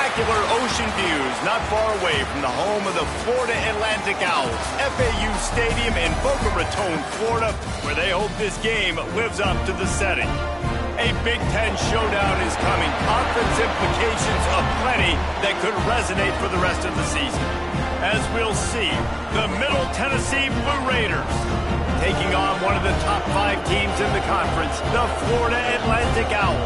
spectacular ocean views not far away from the home of the Florida Atlantic Owls, FAU Stadium in Boca Raton, Florida, where they hope this game lives up to the setting. A Big Ten showdown is coming. Conference implications aplenty that could resonate for the rest of the season. As we'll see, the Middle Tennessee Blue Raiders taking on one of the top 5 teams in the conference, the Florida Atlantic Owls.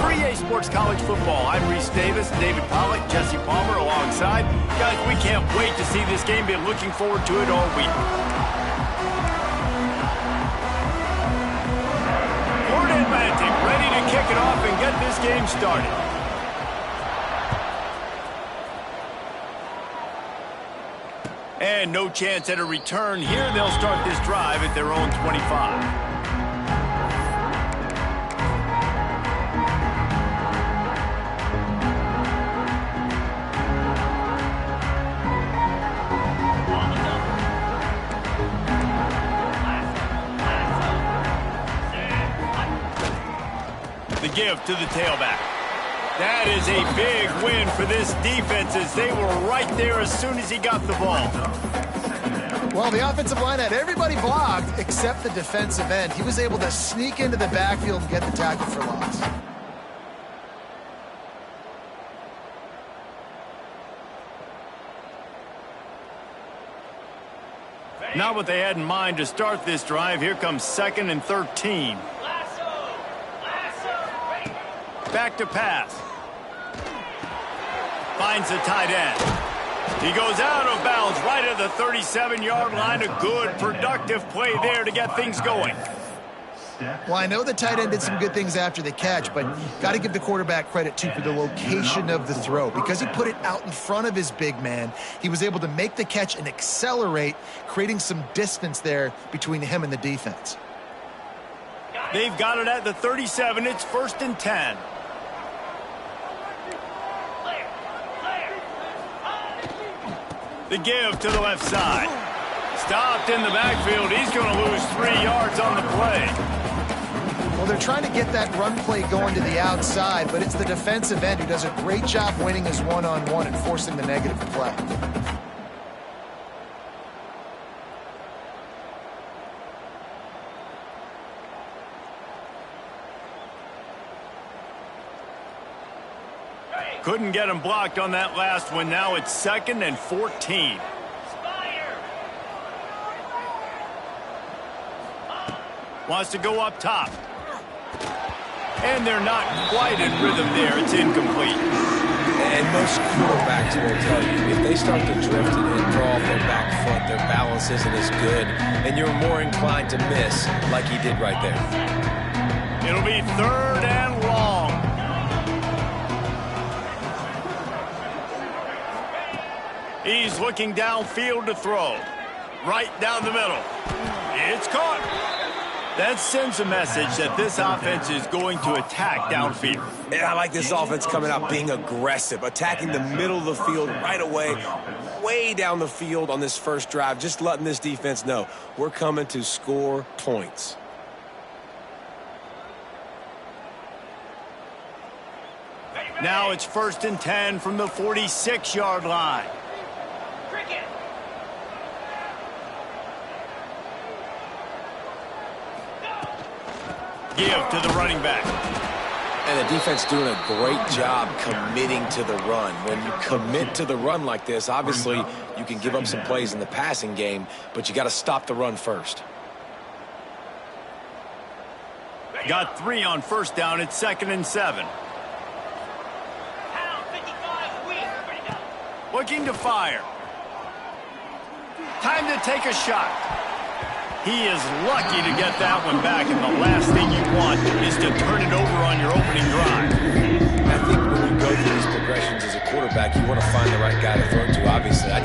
For EA Sports College Football, I'm Reese Davis, David Pollack, Jesse Palmer alongside. Guys, we can't wait to see this game. Been looking forward to it all week. Florida Atlantic ready to kick it off and get this game started. And no chance at a return here. They'll start this drive at their own 25. The give to the tailback. That is a big win for this defense as they were right there as soon as he got the ball. Well, the offensive line had everybody blocked except the defensive end. He was able to sneak into the backfield and get the tackle for loss. Not what they had in mind to start this drive. Here comes 2nd and 13. Back to pass. Finds the tight end. He goes out of bounds right at the 37-yard line. A good, productive play there to get things going. Well, I know the tight end did some good things after the catch, but got to give the quarterback credit, too, for the location of the throw. Because he put it out in front of his big man, he was able to make the catch and accelerate, creating some distance there between him and the defense. They've got it at the 37. It's 1st and 10. The give to the left side. Stopped in the backfield. He's going to lose 3 yards on the play. Well, they're trying to get that run play going to the outside, but it's the defensive end who does a great job winning his one-on-one and forcing the negative play. Couldn't get him blocked on that last one. Now it's 2nd and 14. Wants to go up top. And they're not quite in rhythm there. It's incomplete. And most quarterbacks will tell you, if they start to drift and throw off their back foot, their balance isn't as good, and you're more inclined to miss like he did right there. It'll be 3rd and long. He's looking downfield to throw. Right down the middle. It's caught. That sends a message that this offense is going to attack downfield. And I like this offense coming out being aggressive, attacking the middle of the field right away, way down the field on this first drive, just letting this defense know we're coming to score points. Now it's 1st and 10 from the 46-yard line. Give to the running back. And the defense doing a great job committing to the run. When you commit to the run like this, obviously you can give up some plays in the passing game, but you got to stop the run first. Got 3 on 1st down. It's 2nd and 7. Looking to fire. Time to take a shot. He is lucky to get that one back, and the last thing you want is to turn it over on your opening drive. I think when you go through these progressions as a quarterback, you want to find the right guy to throw to, obviously. I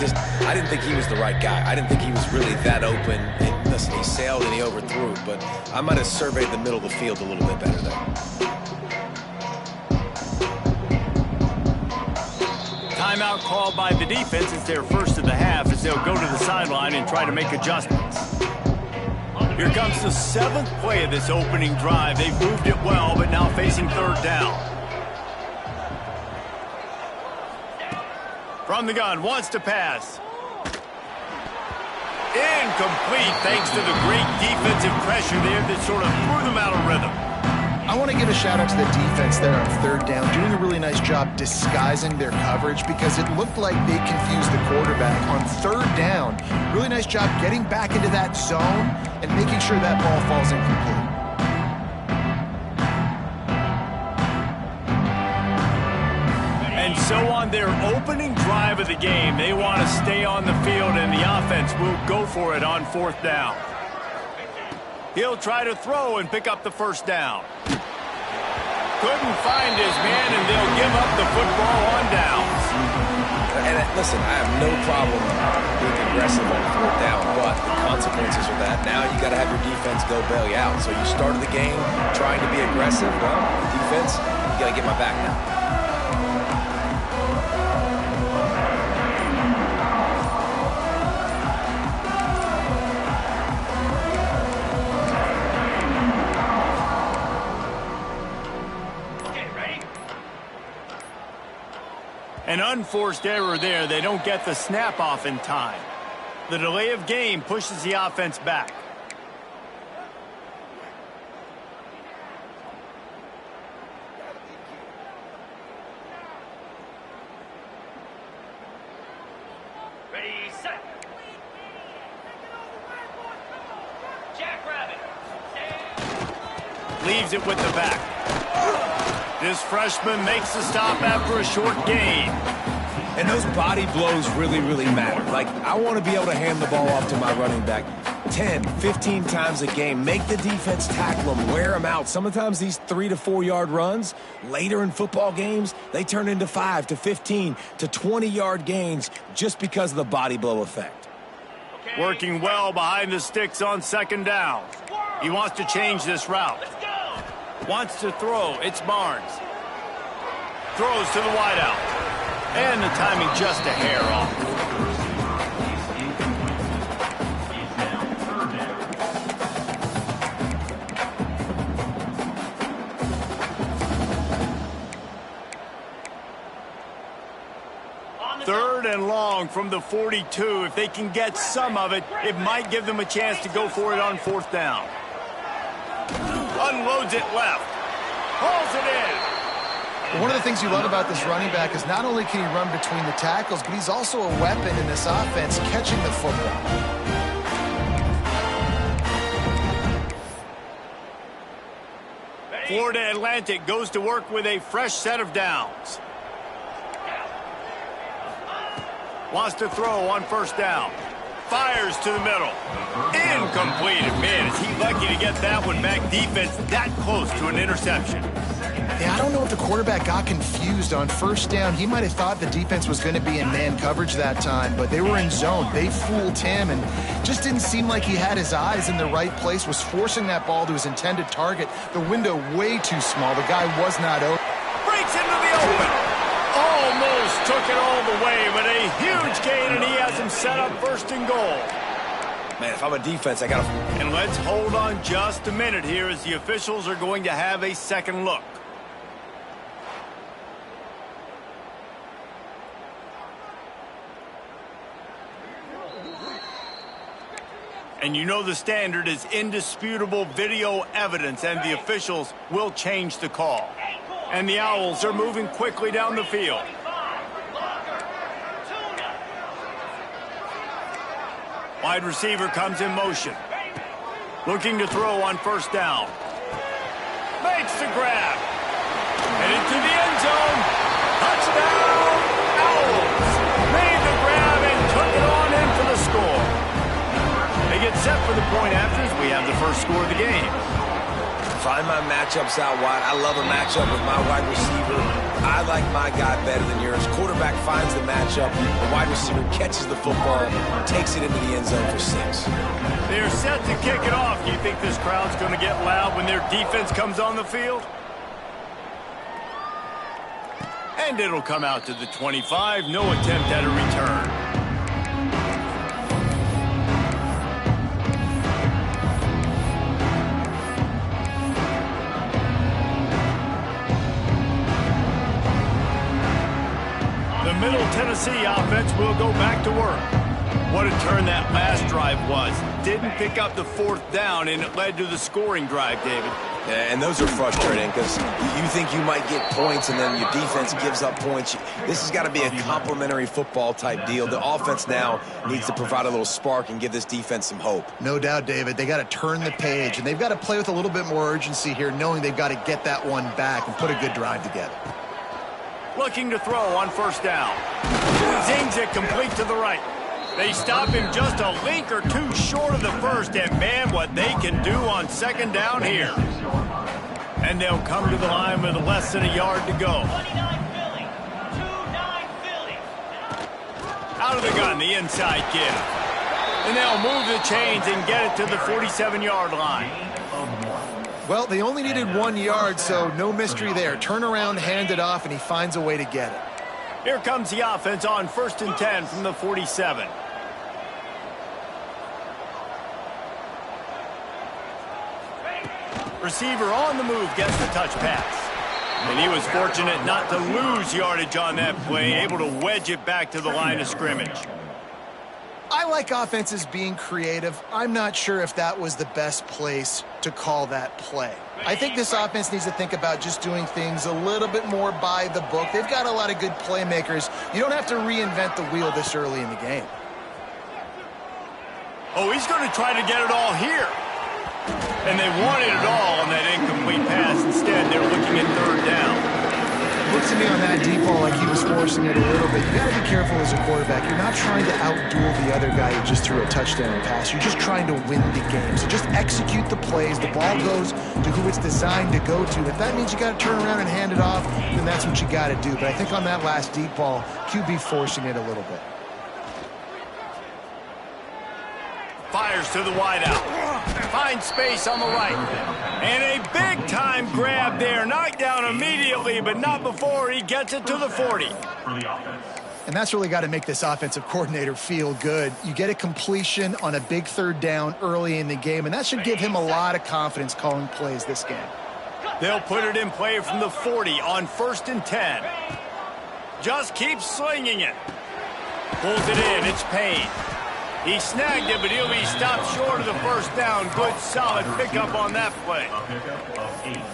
didn't think he was the right guy. I didn't think he was really that open. And listen, he sailed and he overthrew, but I might have surveyed the middle of the field a little bit better there. Timeout called by the defense. It's their first of the half as they'll go to the sideline and try to make adjustments. Here comes the 7th play of this opening drive. They've moved it well, but now facing 3rd down. From the gun, wants to pass. Incomplete thanks to the great defensive pressure there that sort of threw them out of rhythm. I want to give a shout out to the defense there on third down, doing a really nice job disguising their coverage because it looked like they confused the quarterback on third down. Really nice job getting back into that zone and making sure that ball falls incomplete. And so on their opening drive of the game, they want to stay on the field, and the offense will go for it on fourth down. He'll try to throw and pick up the first down. Couldn't find his man, and they'll give up the football on downs. And listen, I have no problem being aggressive on fourth down, but the consequences of that, now you got to have your defense go bail you out. So you started the game trying to be aggressive. Well, defense, you got to get my back now. An unforced error there. They don't get the snap off in time. The delay of game pushes the offense back. Ready, set. Jackrabbit. Leaves it with the back. This freshman makes the stop after a short gain. And those body blows really, really matter. Like, I want to be able to hand the ball off to my running back 10, 15 times a game. Make the defense tackle them, wear them out. Sometimes these 3 to 4 yard runs, later in football games, they turn into 5 to 15 to 20-yard gains just because of the body blow effect. Okay. Working well behind the sticks on second down. He wants to change this route. Wants to throw. It's Barnes. Throws to the wideout. And the timing just a hair off. Third and long from the 42. If they can get some of it, it might give them a chance to go for it on fourth down. Unloads it left. Hauls it in. One of the things you love about this running back is not only can he run between the tackles, but he's also a weapon in this offense catching the football. Florida Atlantic goes to work with a fresh set of downs. Wants to throw on first down. Fires to the middle. Incomplete. Man, is he lucky to get that one back. Defense that close to an interception. Yeah, I don't know if the quarterback got confused on first down. He might have thought the defense was going to be in man coverage that time, but they were in zone. They fooled him and just didn't seem like he had his eyes in the right place, was forcing that ball to his intended target. The window way too small. The guy was not open. Breaks into the open. Almost took it all the way, but a huge gain, and he has him set up first and goal. Man, if I'm a defense, I got to... And let's hold on just a minute here as the officials are going to have a second look. And you know the standard is indisputable video evidence, and the officials will change the call. And the Owls are moving quickly down the field. Wide receiver comes in motion. Looking to throw on first down. Makes the grab. Headed to the end zone. Touchdown, Owls. Made the grab and took it on in for the score. They get set for the point after as we have the first score of the game. Find my matchups out wide. I love a matchup with my wide receiver. I like my guy better than yours. Quarterback finds the matchup. The wide receiver catches the football, takes it into the end zone for 6. They're set to kick it off. Do you think this crowd's going to get loud when their defense comes on the field? And it'll come out to the 25. No attempt at a return. The Middle Tennessee offense will go back to work. What a turn that last drive was. Didn't pick up the 4th down, and it led to the scoring drive, David. Yeah, and those are frustrating because you think you might get points and then your defense gives up points. This has got to be a complimentary football type deal. The offense now needs to provide a little spark and give this defense some hope. No doubt, David. They got to turn the page, and they've got to play with a little bit more urgency here, knowing they've got to get that one back and put a good drive together. Looking to throw on 1st down. Zings it complete to the right. They stop him just a link or two short of the first, and man, what they can do on 2nd down here. And they'll come to the line with less than a yard to go. 29 Philly. 2-9 Philly. Out of the gun, the inside give. And they'll move the chains and get it to the 47-yard line. Well, they only needed 1 yard, so no mystery there. Turn around, hand it off, and he finds a way to get it. Here comes the offense on 1st and 10 from the 47. Receiver on the move gets the touch pass. And he was fortunate not to lose yardage on that play, able to wedge it back to the line of scrimmage. I like offenses being creative. I'm not sure if that was the best place to call that play. I think this offense needs to think about just doing things a little bit more by the book. They've got a lot of good playmakers. You don't have to reinvent the wheel this early in the game. Oh, he's going to try to get it all here. And they wanted it all on that incomplete pass. Instead, they're looking at 3rd down. Looks to me on that deep ball like he was forcing it a little bit. You got to be careful as a quarterback. You're not trying to outduel the other guy who just threw a touchdown pass. You're just trying to win the game. So just execute the plays. The ball goes to who it's designed to go to. If that means you got to turn around and hand it off, then that's what you got to do. But I think on that last deep ball, QB forcing it a little bit. Fires to the wideout. Finds space on the right. And a big-time grab there. Knocked down immediately, but not before he gets it to the 40. And that's really got to make this offensive coordinator feel good. You get a completion on a big 3rd down early in the game, and that should give him a lot of confidence calling plays this game. They'll put it in play from the 40 on 1st and 10. Just keeps slinging it. Pulls it in. It's Payne. He snagged it, but he'll be stopped short of the 1st down. Good, solid pickup on that play.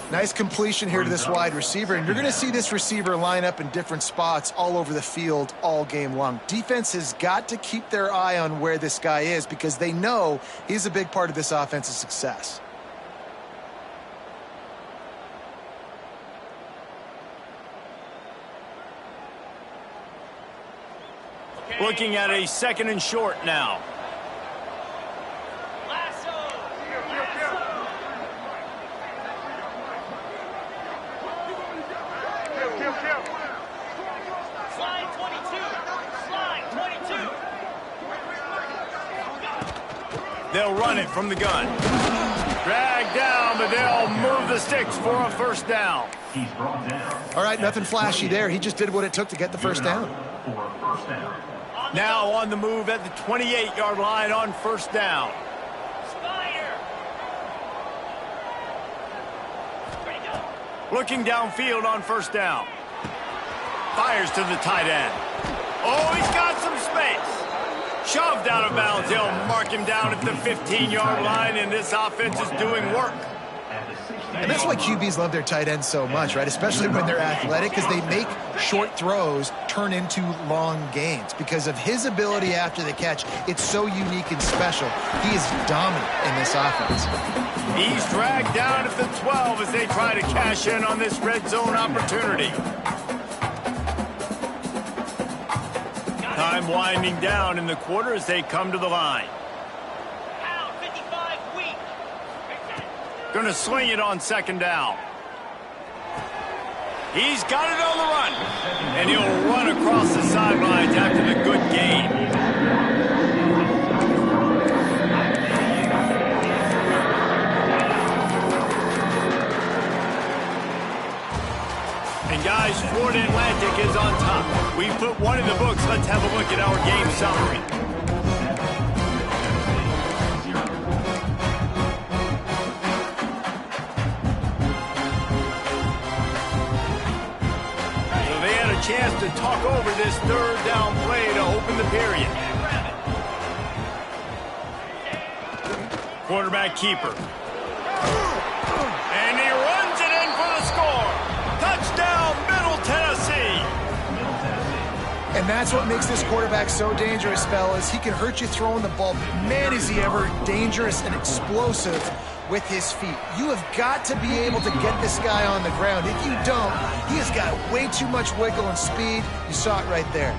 Nice completion here to this wide receiver, and you're going to see this receiver line up in different spots all over the field all game long. Defense has got to keep their eye on where this guy is because they know he's a big part of this offense's success. Looking at a 2nd and short now. Slide 22. Slide 22. They'll run it from the gun. Drag down, but they'll move the sticks for a 1st down. All right, nothing flashy there. He just did what it took to get the 1st down. Now on the move at the 28-yard line on 1st down. Fire. Looking downfield on 1st down. Fires to the tight end. Oh, he's got some space. Shoved out of bounds. They'll mark him down at the 15-yard line, and this offense is doing work. And that's why QBs love their tight ends so much, right? Especially when they're athletic, because they make short throws turn into long gains. Because of his ability after the catch, it's so unique and special. He is dominant in this offense. He's dragged down at the 12 as they try to cash in on this red zone opportunity. Time winding down in the quarter as they come to the line. Going to swing it on 2nd down. He's got it on the run. And he'll run across the sidelines after the good gain. And guys, Florida Atlantic is on top. We put one in the books. Let's have a look at our game summary. chance to talk over this third down play to open the period. Quarterback keeper. And he runs it in for the score. Touchdown, Middle Tennessee. And that's what makes this quarterback so dangerous, fellas. He can hurt you throwing the ball, but man, is he ever dangerous and explosive with his feet. You have got to be able to get this guy on the ground. If you don't, he has got way too much wiggle and speed. You saw it right there.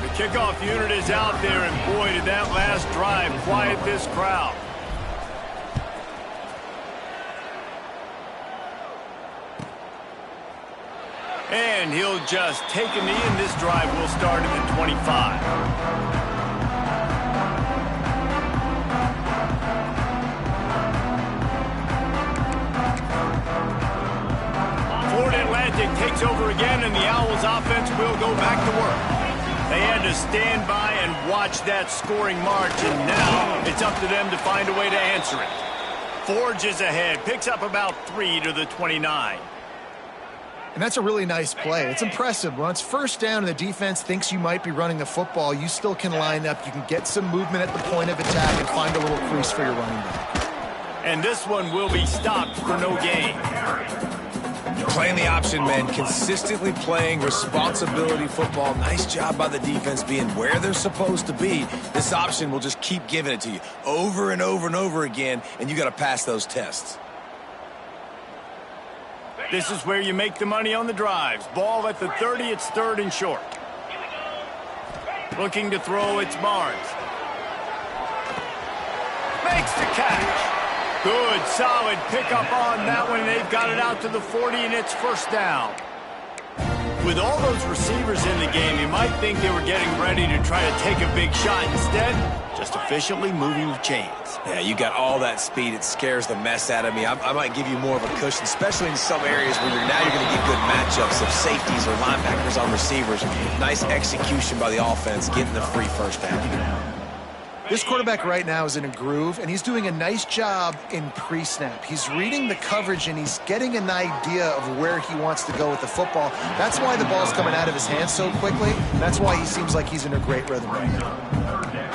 The kickoff unit is out there, and boy, did that last drive quiet this crowd. And he'll just take a knee, and this drive will start at the 25. Florida Atlantic takes over again, and the Owls offense will go back to work. They had to stand by and watch that scoring march, and now it's up to them to find a way to answer it. Forges ahead, picks up about 3 to the 29. And that's a really nice play. It's impressive. When it's first down and the defense thinks you might be running the football, you still can line up. You can get some movement at the point of attack and find a little crease for your running back. And this one will be stopped for no gain. Playing the option, man. Consistently playing responsibility football. Nice job by the defense being where they're supposed to be. This option will just keep giving it to you over and over and over again, and you got to pass those tests. This is where you make the money on the drives. Ball at the 30, it's 3rd and short. Looking to throw, it's Barnes. Makes the catch. Good, solid pickup on that one. They've got it out to the 40, and it's first down. With all those receivers in the game, you might think they were getting ready to try to take a big shot. Instead, just efficiently moving the chains. Yeah, you got all that speed. It scares the mess out of me. I might give you more of a cushion, especially in some areas where you're going to get good matchups of safeties or linebackers on receivers. Nice execution by the offense, getting the free first down. This quarterback right now is in a groove, and he's doing a nice job in pre-snap. He's reading the coverage, and he's getting an idea of where he wants to go with the football. That's why the ball's coming out of his hands so quickly. That's why he seems like he's in a great rhythm right now.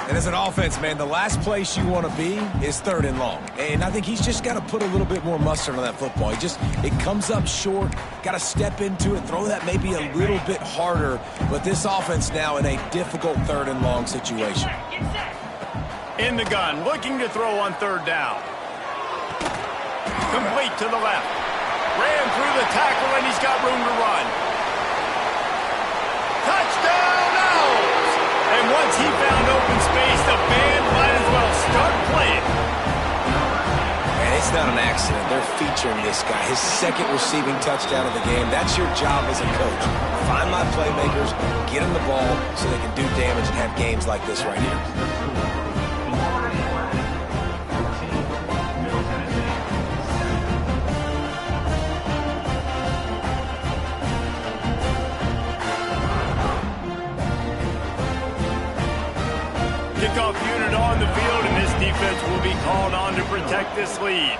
And as an offense, man, the last place you want to be is 3rd and long. And I think he's just got to put a little bit more mustard on that football. It comes up short, got to step into it, throw that maybe a little bit harder. But this offense now in a difficult 3rd and long situation. In the gun, looking to throw on 3rd down. Complete to the left. Ran through the tackle, and he's got room to run. Touchdown, Owls! And once he found open space, the band might as well start playing. And it's not an accident. They're featuring this guy. His 2nd receiving touchdown of the game. That's your job as a coach. Find my playmakers, get them the ball so they can do damage and have games like this right here. Kickoff unit on the field, and this defense will be called on to protect this lead.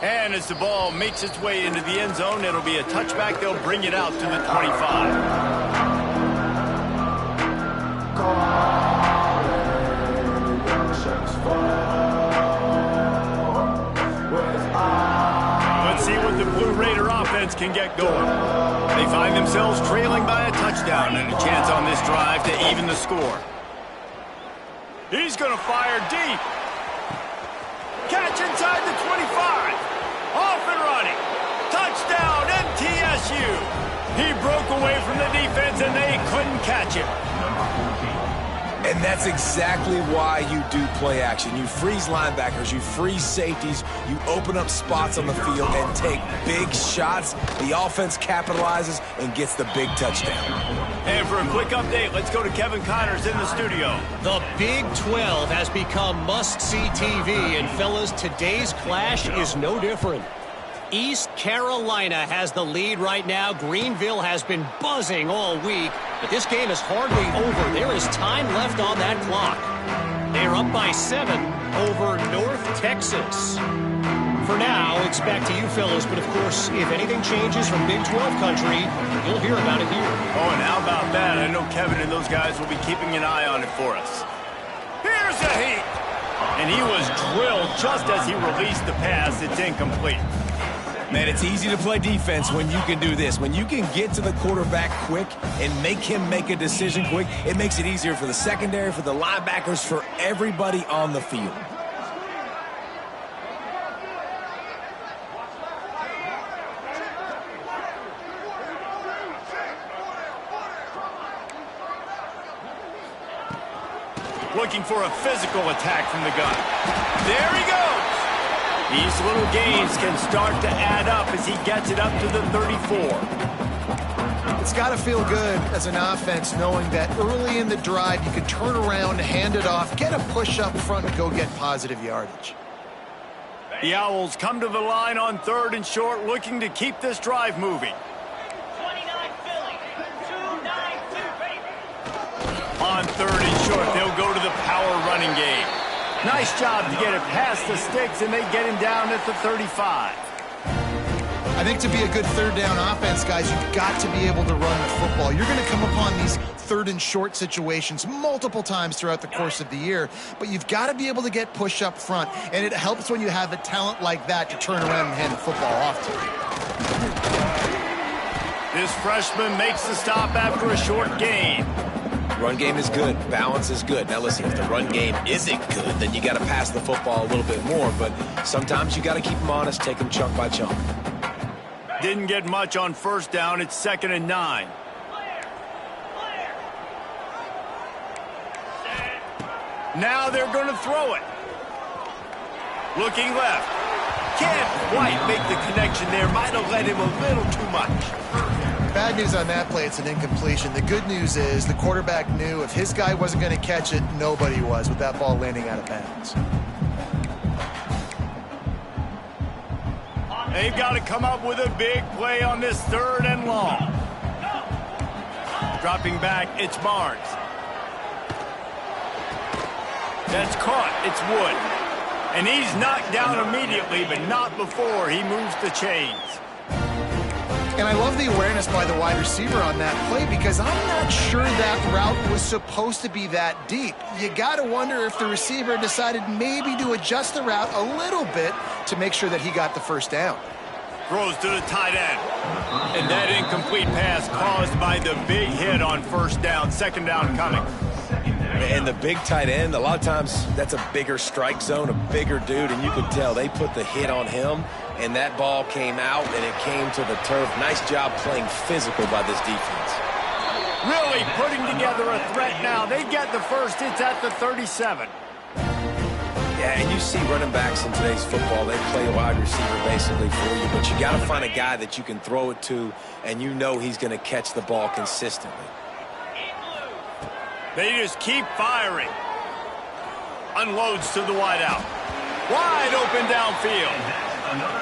And as the ball makes its way into the end zone, it'll be a touchback. They'll bring it out to the 25. Let's see what the Blue Raider offense can get going. They find themselves trailing by a touchdown and a chance on this drive to even the score. He's going to fire deep. Catch inside the 25. Off and running. Touchdown, MTSU. He broke away from the defense, and they couldn't catch him. And that's exactly why you do play action. You freeze linebackers, you freeze safeties, you open up spots on the field and take big shots. The offense capitalizes and gets the big touchdown. And for a quick update, let's go to Kevin Connors in the studio. The Big 12 has become must-see TV, and fellas, today's clash is no different. East Carolina has the lead right now. Greenville has been buzzing all week, but this game is hardly over. There is time left on that clock. They are up by 7 over North Texas. For now, it's back to you fellas, but of course, if anything changes from Big 12 country, you'll hear about it here. Oh, and how about that? I know Kevin and those guys will be keeping an eye on it for us. Here's a heat. And he was drilled just as he released the pass. It's incomplete. Man, it's easy to play defense when you can do this. When you can get to the quarterback quick and make him make a decision quick, it makes it easier for the secondary, for the linebackers, for everybody on the field. Looking for a physical attack from the gun. There he goes. These little gains can start to add up as he gets it up to the 34. It's got to feel good as an offense knowing that early in the drive you can turn around, hand it off, get a push up front, and go get positive yardage. The Owls come to the line on 3rd and short, looking to keep this drive moving. 29 Philly. 2-9-2, baby. On 3rd and short, they'll go to the power running game. Nice job to get it past the sticks, and they get him down at the 35. I think to be a good 3rd down offense, guys, you've got to be able to run the football. You're going to come upon these 3rd and short situations multiple times throughout the course of the year, but you've got to be able to get push up front, and it helps when you have a talent like that to turn around and hand the football off to. This freshman makes the stop after a short gain. Run game is good. Balance is good. Now, listen, if the run game isn't good, then you got to pass the football a little bit more, but sometimes you got to keep them honest, take them chunk by chunk. Didn't get much on 1st down. It's 2nd and 9. Now they're going to throw it. Looking left. Can't quite make the connection there. Might have led him a little too much. Bad news on that play, it's an incompletion. The good news is the quarterback knew if his guy wasn't going to catch it, nobody was with that ball landing out of bounds. They've got to come up with a big play on this 3rd and long. Dropping back, it's Barnes. That's caught, it's Wood. And he's knocked down immediately, but not before he moves the chains. And I love the awareness by the wide receiver on that play because I'm not sure that route was supposed to be that deep. You got to wonder if the receiver decided maybe to adjust the route a little bit to make sure that he got the 1st down. Throws to the tight end. And that incomplete pass caused by the big hit on 1st down. 2nd down coming. And the big tight end, a lot of times that's a bigger strike zone, a bigger dude, and you could tell they put the hit on him, and that ball came out, and it came to the turf. Nice job playing physical by this defense. Really putting together a threat now. They get the 1st. It's at the 37. Yeah, and you see running backs in today's football, they play a wide receiver basically for you, but you got to find a guy that you can throw it to, and you know he's going to catch the ball consistently. They just keep firing. Unloads to the wideout. Wide open downfield.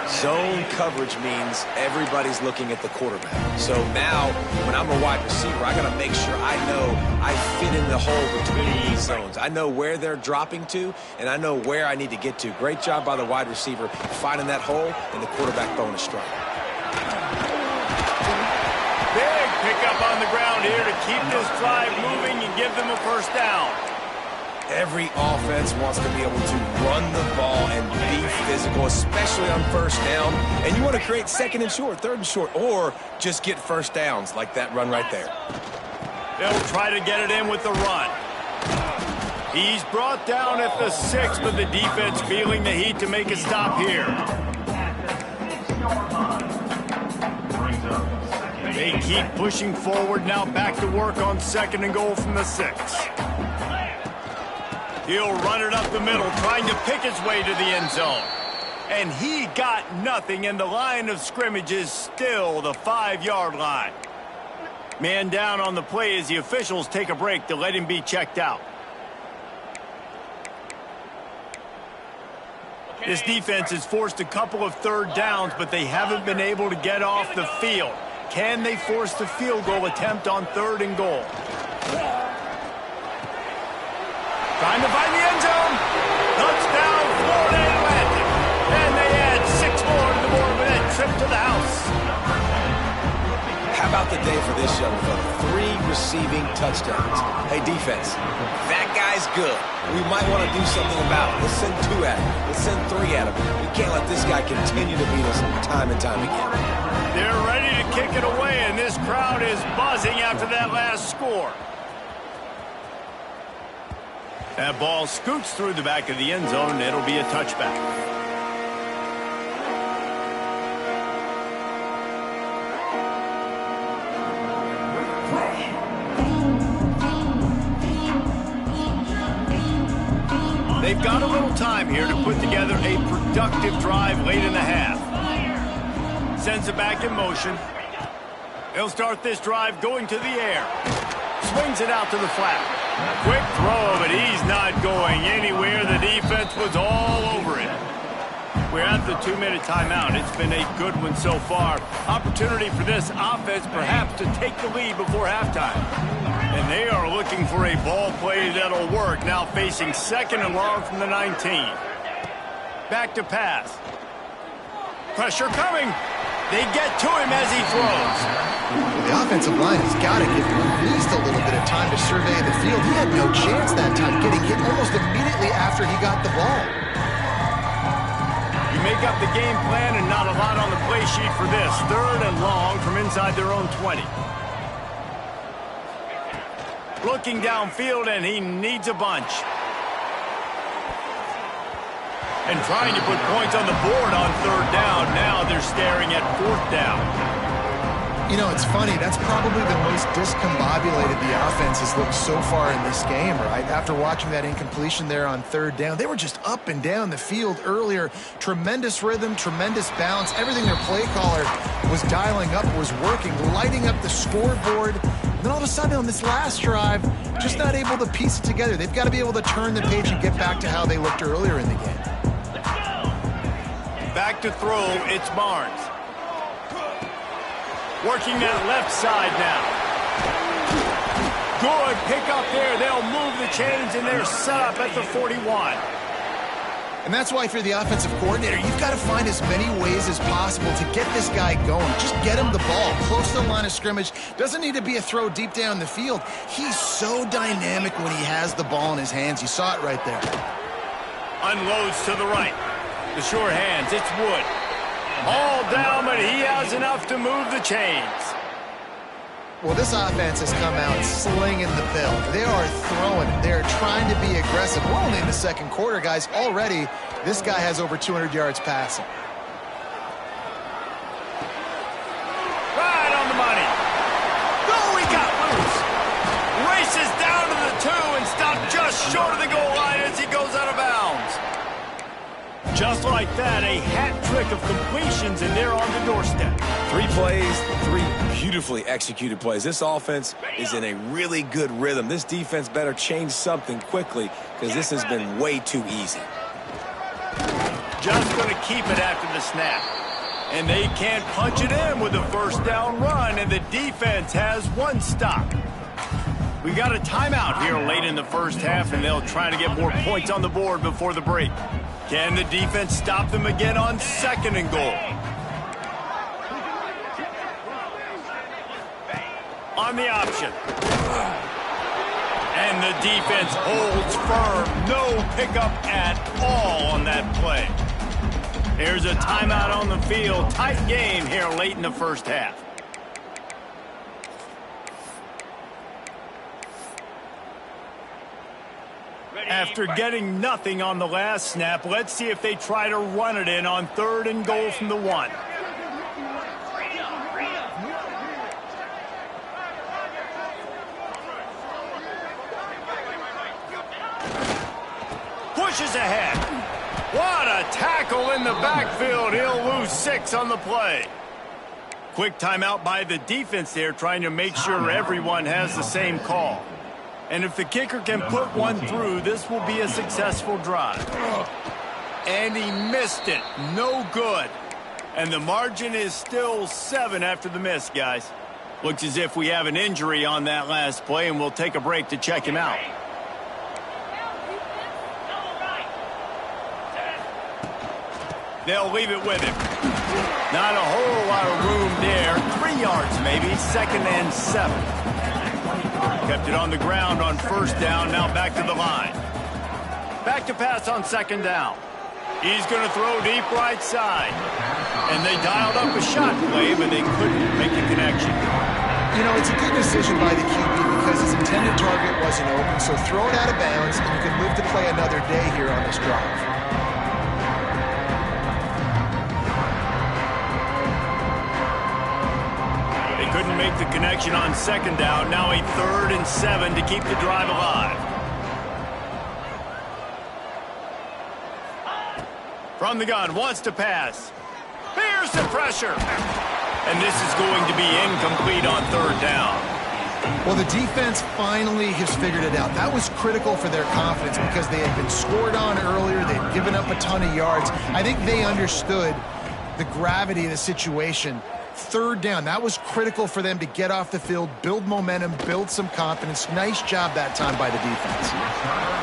Zone coverage means everybody's looking at the quarterback. So now, when I'm a wide receiver, I got to make sure I know I fit in the hole between these zones. I know where they're dropping to, and I know where I need to get to. Great job by the wide receiver finding that hole, and the quarterback throwing a strike. Big pickup on the ground here to keep this drive moving and give them a 1st down. Every offense wants to be able to run the ball and be physical, especially on 1st down. And you want to create 2nd and short, 3rd and short, or just get 1st downs like that run right there. They'll try to get it in with the run. He's brought down at the 6, but the defense feeling the heat to make a stop here. They keep pushing forward, now back to work on 2nd and goal from the 6. He'll run it up the middle, trying to pick his way to the end zone. And he got nothing, and the line of scrimmage is still the 5-yard line. Man down on the play as the officials take a break to let him be checked out. This defense has forced a couple of 3rd downs, but they haven't been able to get off the field. Can they force the field goal attempt on 3rd and goal? Trying to find the end zone. day for this young fella. 3 receiving touchdowns. Hey, defense, that guy's good. We might want to do something about it. Let's send 2 at him. Let's send 3 at him. We can't let this guy continue to beat us time and time again. They're ready to kick it away, and this crowd is buzzing after that last score. That ball scoots through the back of the end zone. It'll be a touchback. They've got a little time here to put together a productive drive late in the half. Sends it back in motion. He'll start this drive going to the air. Swings it out to the flat. Quick throw, but he's not going anywhere. The defense was all over it. We're at the 2-minute timeout. It's been a good one so far. Opportunity for this offense perhaps to take the lead before halftime. And they are looking for a ball play that'll work. Now facing 2nd and long from the 19. Back to pass. Pressure coming. They get to him as he throws. Well, the offensive line has got to give him at least a little bit of time to survey the field. He had no chance that time, getting hit almost immediately after he got the ball. You make up the game plan and not a lot on the play sheet for this. 3rd and long from inside their own 20. Looking downfield, and he needs a bunch. And trying to put points on the board on 3rd down. Now they're staring at 4th down. You know, it's funny. That's probably the most discombobulated the offense has looked so far in this game, right? After watching that incompletion there on 3rd down, they were just up and down the field earlier. Tremendous rhythm, tremendous balance. Everything their play caller was dialing up was working, lighting up the scoreboard. And then all of a sudden on this last drive, just not able to piece it together. They've got to be able to turn the page and get back to how they looked earlier in the game. Back to throw, it's Barnes. Working that left side now. Good pick up there. They'll move the chains, and they're set up at the 41. And that's why if you're the offensive coordinator, you've got to find as many ways as possible to get this guy going. Just get him the ball close to the line of scrimmage. Doesn't need to be a throw deep down the field. He's so dynamic when he has the ball in his hands. You saw it right there. Unloads to the right. The sure hands, it's Wood. All down, but he has enough to move the chains. Well, this offense has come out slinging the pill. They are throwing it. They are trying to be aggressive. We're only in the 2nd quarter, guys. Already, this guy has over 200 yards passing. Right on the money. Oh, he got loose. Races down to the 2 and stopped just short of the goal line as he goes out of bounds. Just like that, a hat trick of completions, and they're on the doorstep. 3 plays, 3 beautifully executed plays. This offense is in a really good rhythm. This defense better change something quickly because this has been way too easy. Just going to keep it after the snap. And they can't punch it in with a 1st down run, and the defense has 1 stop. We got a timeout here late in the 1st half, and they'll try to get more points on the board before the break. Can the defense stop them again on 2nd and goal? On the option. And the defense holds firm. No pickup at all on that play. There's a timeout on the field. Tight game here late in the 1st half. After getting nothing on the last snap, let's see if they try to run it in on 3rd and goal from the 1. Pushes ahead. What a tackle in the backfield. He'll lose 6 on the play. Quick timeout by the defense there, trying to make sure everyone has the same call. And if the kicker can put one through, this will be a successful drive. And he missed it. No good. And the margin is still 7 after the miss, guys. Looks as if we have an injury on that last play, and we'll take a break to check him out. They'll leave it with him. Not a whole lot of room there. 3 yards maybe. 2nd and 7. Kept it on the ground on 1st down. Now back to the line. Back to pass on 2nd down. He's going to throw deep right side. And they dialed up a shot play, but they couldn't make a connection. You know, it's a good decision by the QB because his intended target wasn't open. So throw it out of bounds, and you can live to play another day here on this drive. Couldn't make the connection on 2nd down. Now a 3rd and 7 to keep the drive alive. From the gun, wants to pass. Here's the pressure. And this is going to be incomplete on 3rd down. Well, the defense finally has figured it out. That was critical for their confidence because they had been scored on earlier. They'd given up a ton of yards. I think they understood the gravity of the situation. 3rd down, that was critical for them to get off the field, build momentum, build some confidence. Nice job that time by the defense.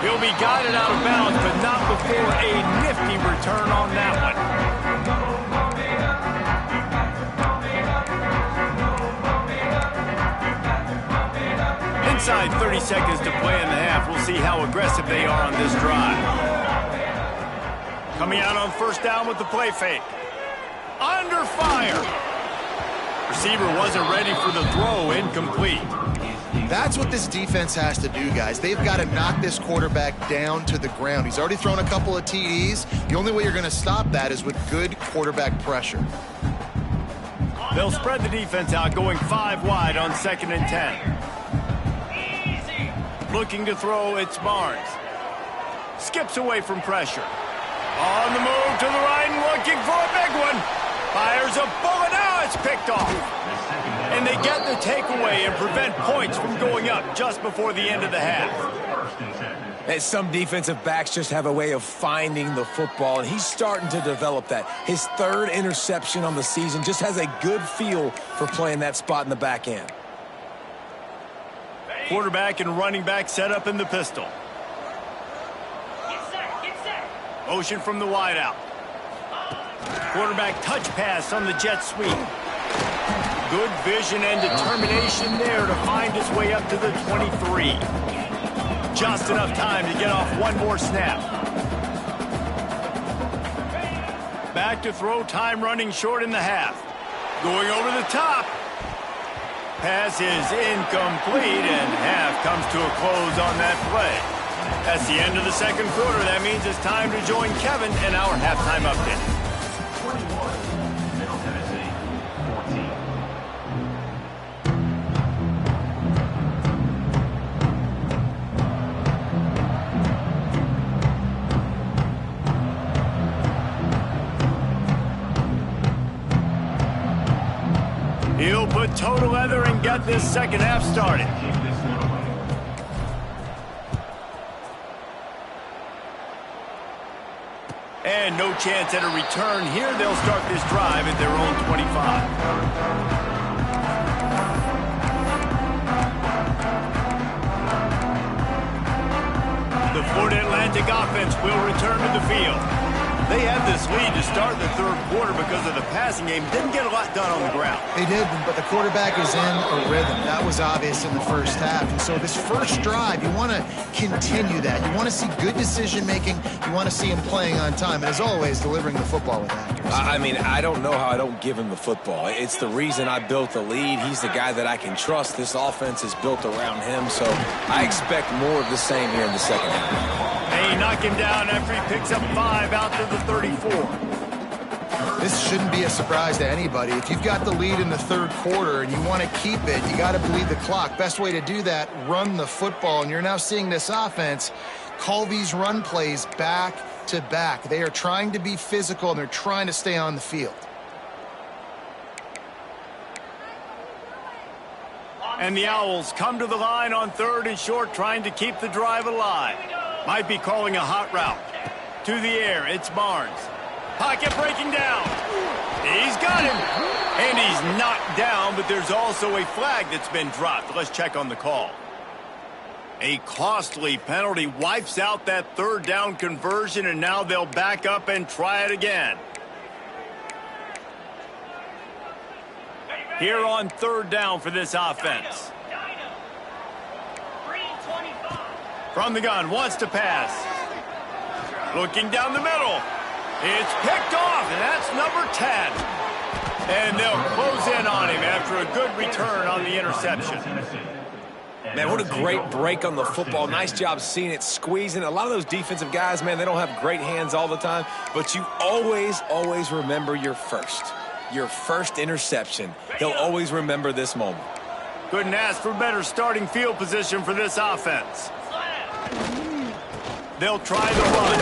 He'll be guided out of bounds, but not before a nifty return on that one. Inside 30 seconds to play in the half. We'll see how aggressive they are on this drive. Coming out on 1st down with the play fake. Under fire. Receiver wasn't ready for the throw, incomplete. That's what this defense has to do, guys. They've got to knock this quarterback down to the ground. He's already thrown a couple of TDs. The only way you're going to stop that is with good quarterback pressure. They'll spread the defense out, going 5 wide on 2nd and 10. Looking to throw, it's Barnes. Skips away from pressure. On the move to the right and looking for a big one. Fires a bullet. Now it's picked off. And they get the takeaway and prevent points from going up just before the end of the half. And some defensive backs just have a way of finding the football, and he's starting to develop that. His 3rd interception on the season, just has a good feel for playing that spot in the back end. Quarterback and running back set up in the pistol. Motion from the wideout. Quarterback touch pass on the jet sweep. Good vision and determination there to find his way up to the 23. Just enough time to get off one more snap. Back to throw, time running short in the half. Going over the top. Pass is incomplete, and half comes to a close on that play. That's the end of the 2nd quarter. That means it's time to join Kevin in our halftime update. 21, Middle Tennessee, 14. He'll put toe to leather and get this 2nd half started. And no chance at a return here. They'll start this drive at their own 25. The Florida Atlantic offense will return to the field. They had this lead to start the 3rd quarter because of the passing game. Didn't get a lot done on the ground. They did, but the quarterback is in a rhythm. That was obvious in the 1st half. And so this 1st drive, you want to continue that. You want to see good decision-making. You want to see him playing on time. And as always, delivering the football with accuracy. I mean, I don't know how I don't give him the football. It's the reason I built the lead. He's the guy that I can trust. This offense is built around him. So I expect more of the same here in the 2nd half. They knock him down after he picks up 5 out to the 34. This shouldn't be a surprise to anybody. If you've got the lead in the 3rd quarter and you want to keep it, you got to bleed the clock. Best way to do that, run the football. And you're now seeing this offense call these run plays back to back. They are trying to be physical, and they're trying to stay on the field. And the Owls come to the line on 3rd and short, trying to keep the drive alive. Might be calling a hot route. To the air, it's Barnes. Pocket breaking down. He's got him. And he's knocked down, but there's also a flag that's been dropped. Let's check on the call. A costly penalty wipes out that 3rd down conversion, and now they'll back up and try it again. Here on third down for this offense. From the gun, wants to pass. Looking down the middle. It's picked off, and that's number 10. And they'll close in on him after a good return on the interception. Man, what a great break on the football. Nice job seeing it squeezing. A lot of those defensive guys, man, they don't have great hands all the time, but you always remember your first interception. He'll always remember this moment. Couldn't ask for better starting field position for this offense. They'll try the run.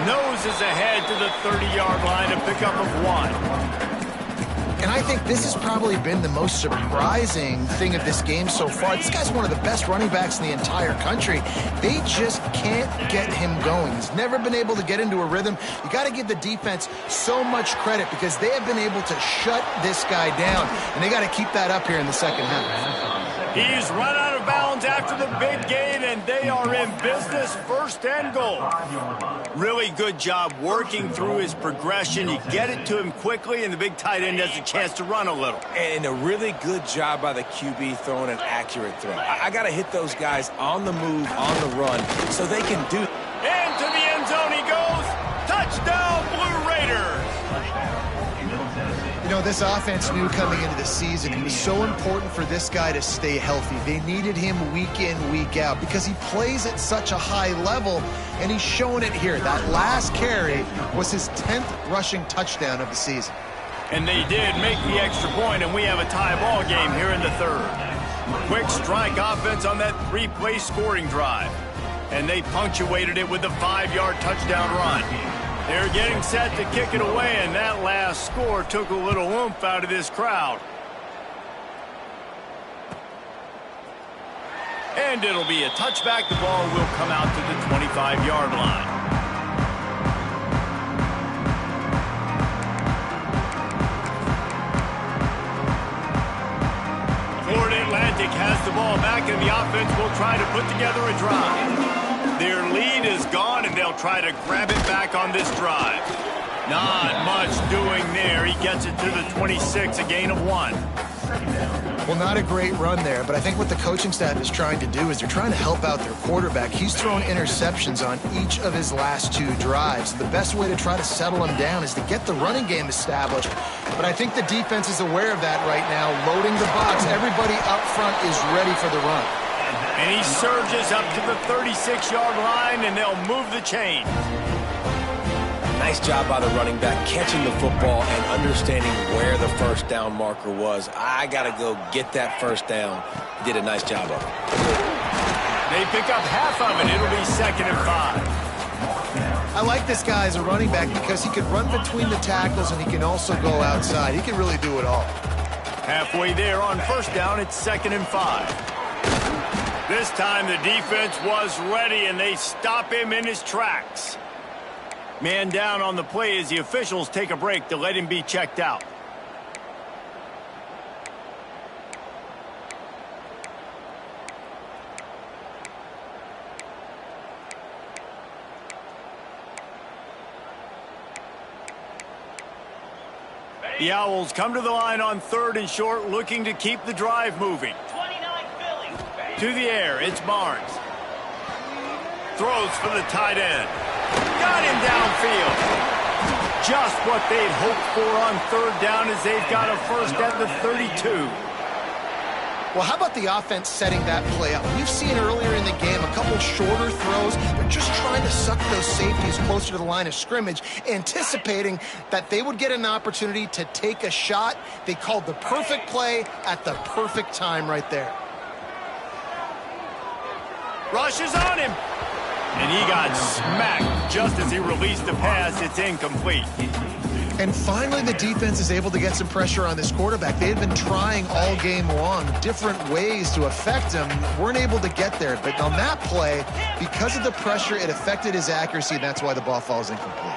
Noses ahead to the 30-yard line, a pickup of 1. And I think this has probably been the most surprising thing of this game so far. This guy's one of the best running backs in the entire country. They just can't get him going. He's never been able to get into a rhythm. You got to give the defense so much credit because they have been able to shut this guy down, and they got to keep that up here in the second half. He's run out of bounds after the big gain, and they are in business, first and goal. Really good job working through his progression. You get it to him quickly, and the big tight end has a chance to run a little. And a really good job by the QB throwing an accurate throw. I got to hit those guys on the move, on the run, so they can do. Into the end zone he goes. Touchdown, Blue Raiders. You know, this offense knew coming into the season it was so important for this guy to stay healthy. They needed him week in, week out because he plays at such a high level, and he's showing it here. That last carry was his 10th rushing touchdown of the season. And they did make the extra point, and we have a tie ball game here in the third. Quick strike offense on that 3-play scoring drive. And they punctuated it with a 5-yard touchdown run. They're getting set to kick it away, and that last score took a little oomph out of this crowd. And it'll be a touchback. The ball will come out to the 25-yard line. Florida Atlantic has the ball back, and the offense will try to put together a drive. Their lead is gone, and they'll try to grab it back on this drive. Not much doing there. He gets it to the 26, a gain of 1. Well, not a great run there, but I think what the coaching staff is trying to do is they're trying to help out their quarterback. He's thrown interceptions on each of his last 2 drives. The best way to try to settle him down is to get the running game established. But I think the defense is aware of that right now, loading the box. Everybody up front is ready for the run. And he surges up to the 36-yard line, and they'll move the chain. Nice job by the running back catching the football and understanding where the first down marker was. I got to go get that first down. He did a nice job of it. They pick up half of it. It'll be 2nd and 5. I like this guy as a running back because he can run between the tackles and he can also go outside. He can really do it all. Halfway there on first down, it's 2nd and 5. This time the defense was ready, and they stop him in his tracks. Man down on the play as the officials take a break to let him be checked out. The Owls come to the line on 3rd and short, looking to keep the drive moving. To the air, it's Barnes. Throws for the tight end. Got him downfield. Just what they'd hoped for on 3rd down as they've got a first at the 32. Well, how about the offense setting that play up? We've seen earlier in the game a couple shorter throws. They're just trying to suck those safeties closer to the line of scrimmage, anticipating that they would get an opportunity to take a shot. They called the perfect play at the perfect time right there. Rushes on him. And he got smacked just as he released the pass. It's incomplete. And finally, the defense is able to get some pressure on this quarterback. They had been trying all game long different ways to affect him. Weren't able to get there. But on that play, because of the pressure, it affected his accuracy, and that's why the ball falls incomplete.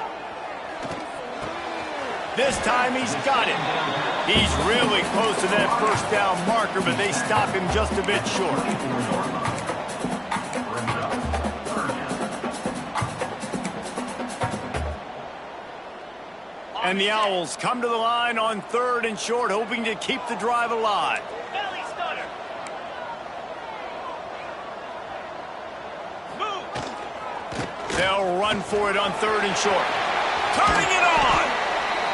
This time he's got it. He's really close to that first down marker, but they stop him just a bit short. And the Owls come to the line on 3rd and short, hoping to keep the drive alive. Belly stunner. Move. They'll run for it on 3rd and short. Turning it on.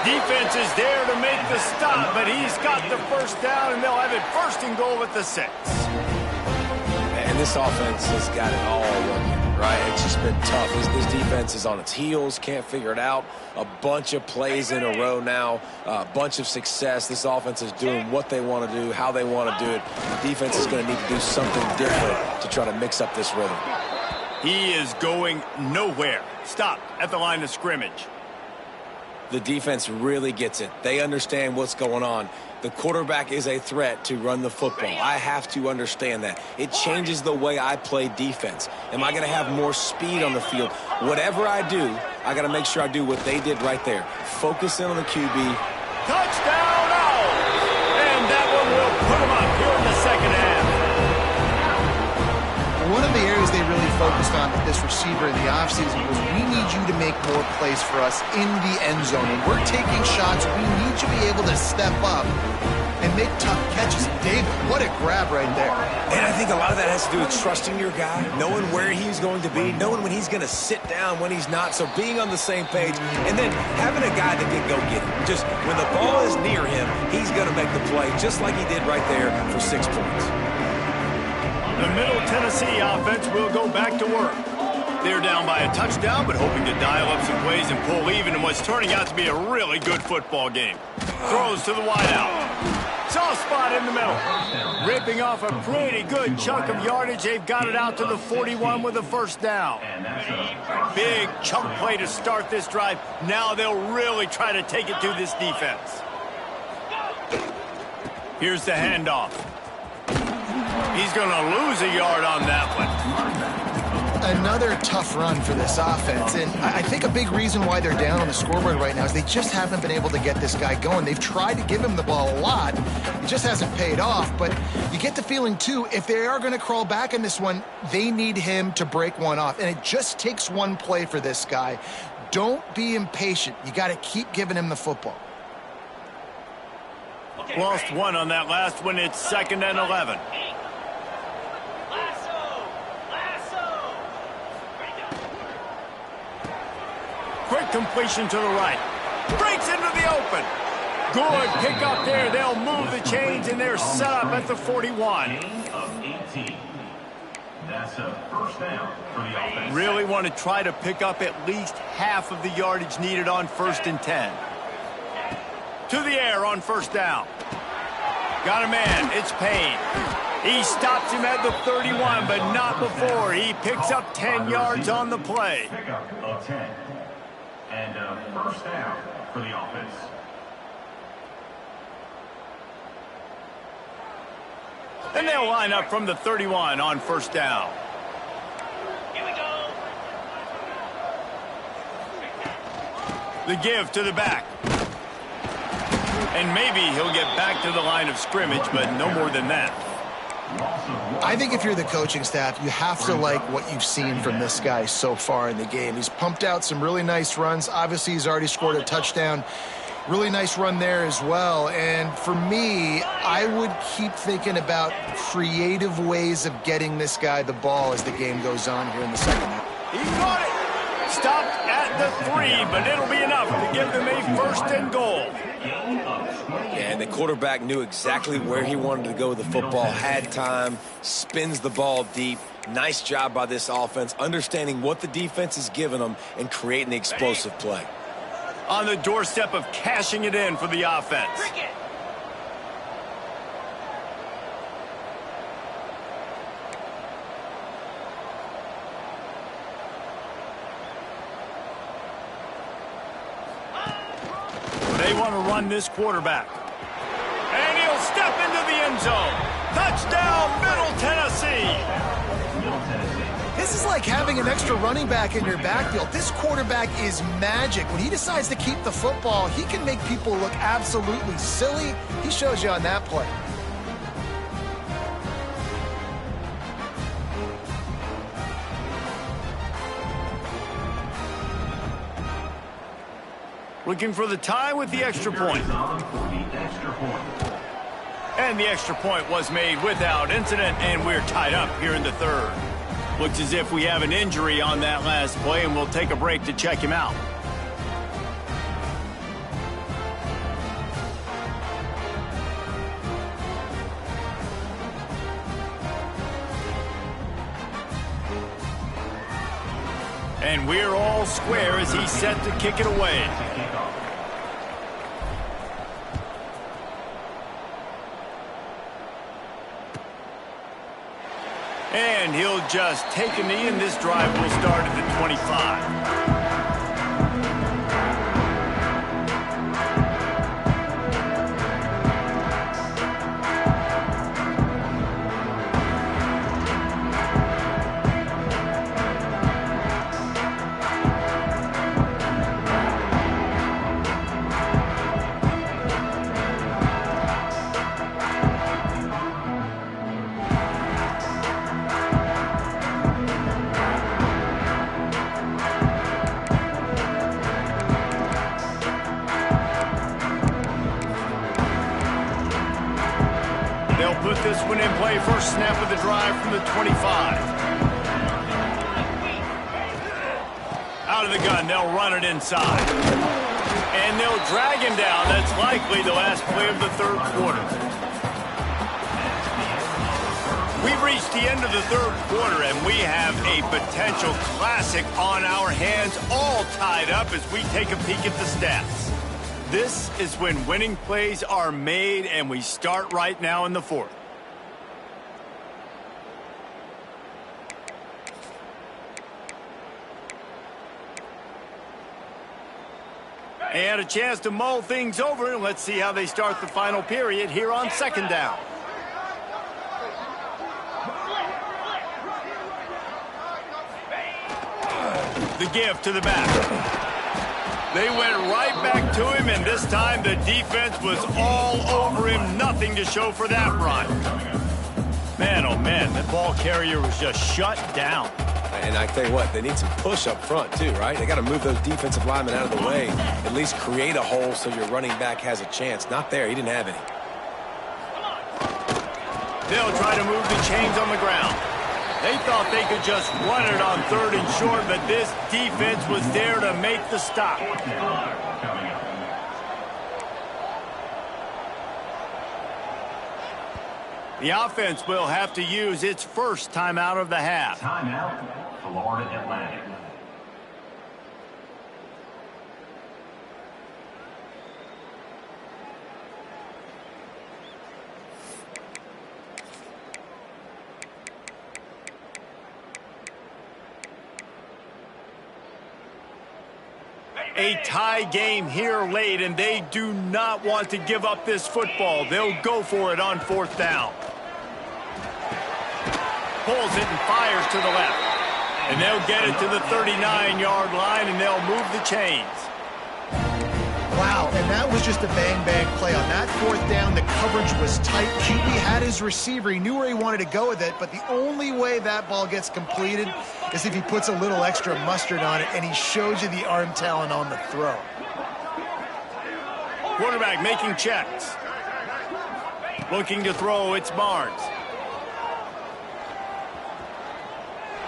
Defense is there to make the stop, but he's got the first down, and they'll have it 1st and goal at the 6. And this offense has got it all working, right? It's just been tough. This defense is on its heels, can't figure it out. A bunch of plays in a row now, a bunch of success. This offense is doing what they want to do, how they want to do it. The defense is going to need to do something different to try to mix up this rhythm. He is going nowhere. Stopped at the line of scrimmage. The defense really gets it. They understand what's going on. The quarterback is a threat to run the football. I have to understand that. It changes the way I play defense. Am I going to have more speed on the field? Whatever I do, I got to make sure I do what they did right there. Focus in on the QB. Touchdown, Owls! And that one will put them up here in the second half. One of the areas they really focused on with this receiver in the offseason was, we need you to make more plays for us in the end zone. When we're taking shots, we need you to be able to step up and make tough catches. David, what a grab right there. And I think a lot of that has to do with trusting your guy, knowing where he's going to be, knowing when he's going to sit down, when he's not, so being on the same page, and then having a guy that can go get it. Just when the ball is near him, he's going to make the play, just like he did right there for 6 points. The Middle Tennessee offense will go back to work. They're down by a touchdown, but hoping to dial up some plays and pull even in what's turning out to be a really good football game. Throws to the wideout. Soft spot in the middle. Ripping off a pretty good chunk of yardage. They've got it out to the 41 with a 1st down. Big chunk play to start this drive. Now they'll really try to take it to this defense. Here's the handoff. He's going to lose a yard on that one. Another tough run for this offense, and I think a big reason why they're down on the scoreboard right now is they just haven't been able to get this guy going. They've tried to give him the ball a lot. It just hasn't paid off, but you get the feeling, too, if they are going to crawl back in this one, they need him to break one off, and it just takes one play for this guy. Don't be impatient. You got to keep giving him the football. Lost one on that last one. It's 2nd and 11. Quick completion to the right. Breaks into the open. Good pick up there. They'll move the chains, and they're set up at the 41. Gain of 18. That's a 1st down for the offense. Really want to try to pick up at least half of the yardage needed on 1st and 10. To the air on 1st down. Got a man. It's Payne. He stops him at the 31, but not before. He picks up 10 yards on the play. Pickup of 10. And a 1st down for the offense. And they'll line up from the 31 on 1st down. Here we go. The give to the back. And maybe he'll get back to the line of scrimmage, but no more than that. I think if you're the coaching staff, you have to like what you've seen from this guy so far in the game. He's pumped out some really nice runs. Obviously, he's already scored a touchdown. Really nice run there as well. And for me, I would keep thinking about creative ways of getting this guy the ball as the game goes on here in the second half. He got it. Stopped at the 3, but it'll be enough to give them a 1st and goal. Yeah, and the quarterback knew exactly where he wanted to go with the football, had time, spins the ball deep. Nice job by this offense, understanding what the defense is giving them and creating the explosive play. On the doorstep of cashing it in for the offense. Bring it. They want to run this quarterback. And he'll step into the end zone. Touchdown, Middle Tennessee. This is like having an extra running back in your backfield. This quarterback is magic. When he decides to keep the football, he can make people look absolutely silly. He shows you on that play. Looking for the tie with the extra point. And the extra point was made without incident, and we're tied up here in the third. Looks as if we have an injury on that last play, and we'll take a break to check him out. And we're all square as he's set to kick it away. And he'll just take a knee, and this drive will start at the 25. They'll put this one in play. First snap of the drive from the 25. Out of the gun, they'll run it inside. And they'll drag him down. That's likely the last play of the third quarter. We've reached the end of the third quarter, and we have a potential classic on our hands, all tied up as we take a peek at the stats. This is when winning plays are made, and we start right now in the fourth. They had a chance to mull things over, and let's see how they start the final period here on second down. The give to the back. They went right back to him, and this time the defense was all over him. Nothing to show for that run. Man, oh man, the ball carrier was just shut down. And I tell you what, they need some push up front too, right? They got to move those defensive linemen out of the way, at least create a hole so your running back has a chance. Not there. He didn't have any. They'll try to move the chains on the ground. They thought they could just run it on third and short, but this defense was there to make the stop. The offense will have to use its first timeout of the half. Timeout, Florida Atlantic. A tie game here late, and they do not want to give up this football. They'll go for it on fourth down. Pulls it and fires to the left. And they'll get it to the 39-yard line, and they'll move the chains. Wow, and that was just a bang-bang play. On that fourth down, the coverage was tight. QB had his receiver. He knew where he wanted to go with it, but the only way that ball gets completed is if he puts a little extra mustard on it, and he shows you the arm talent on the throw. Quarterback making checks. Looking to throw, it's Barnes.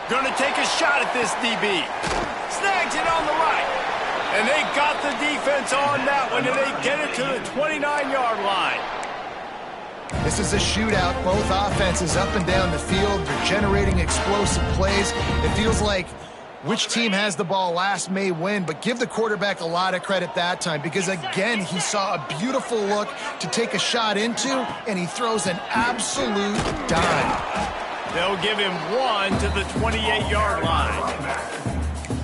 Gonna take a shot at this DB. Snags it on the right. And they got the defense on that one, and they get it to the 29-yard line. This is a shootout. Both offenses up and down the field. They're generating explosive plays. It feels like which team has the ball last may win, but give the quarterback a lot of credit that time because, again, he saw a beautiful look to take a shot into, and he throws an absolute dime. They'll give him one to the 28-yard line.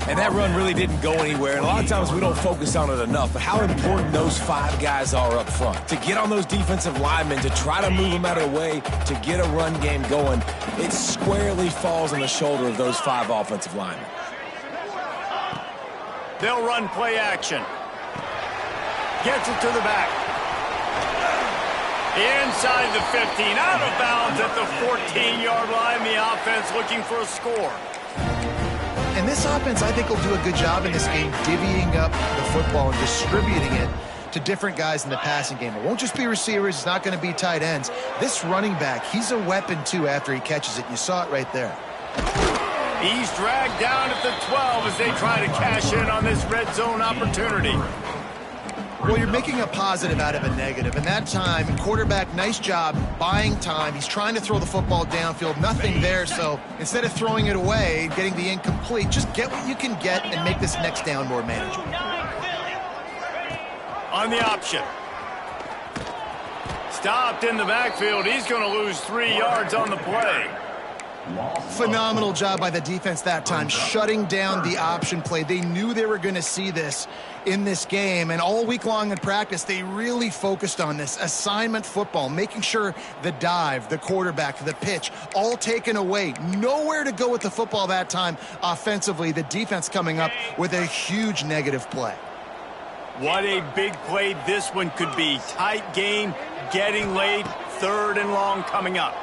And that run really didn't go anywhere. And a lot of times we don't focus on it enough. But how important those five guys are up front. To get on those defensive linemen, to try to move them out of the way, to get a run game going, it squarely falls on the shoulder of those five offensive linemen. They'll run play action. Gets it to the back. Inside the 15, out of bounds at the 14-yard line. The offense looking for a score. And this offense, I think, will do a good job in this game divvying up the football and distributing it to different guys in the passing game. It won't just be receivers. It's not going to be tight ends. This running back, he's a weapon, too, after he catches it. You saw it right there. He's dragged down at the 12 as they try to cash in on this red zone opportunity. Well, you're making a positive out of a negative. And that time, quarterback, nice job buying time. He's trying to throw the football downfield. Nothing there. So instead of throwing it away, getting the incomplete, just get what you can get and make this next down more manageable. On the option. Stopped in the backfield. He's going to lose 3 yards on the play. Phenomenal job by the defense that time, shutting down the option play. They knew they were going to see this in this game, and all week long in practice, they really focused on this assignment football, making sure the dive, the quarterback, the pitch, all taken away. Nowhere to go with the football that time offensively. The defense coming up with a huge negative play. What a big play this one could be. Tight game, getting late, 3rd and long coming up.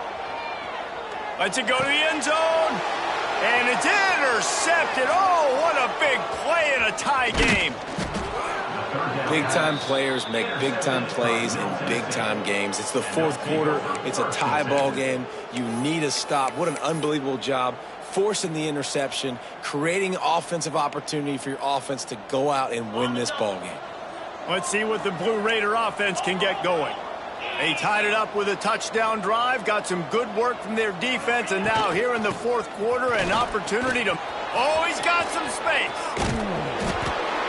Lets it go to the end zone, and it's intercepted. Oh, what a big play in a tie game. Big-time players make big-time plays in big-time games. It's the 4th quarter. It's a tie ball game. You need a stop. What an unbelievable job forcing the interception, creating offensive opportunity for your offense to go out and win this ball game. Let's see what the Blue Raider offense can get going. They tied it up with a touchdown drive, got some good work from their defense, and now here in the 4th quarter, an opportunity to... Oh, he's got some space.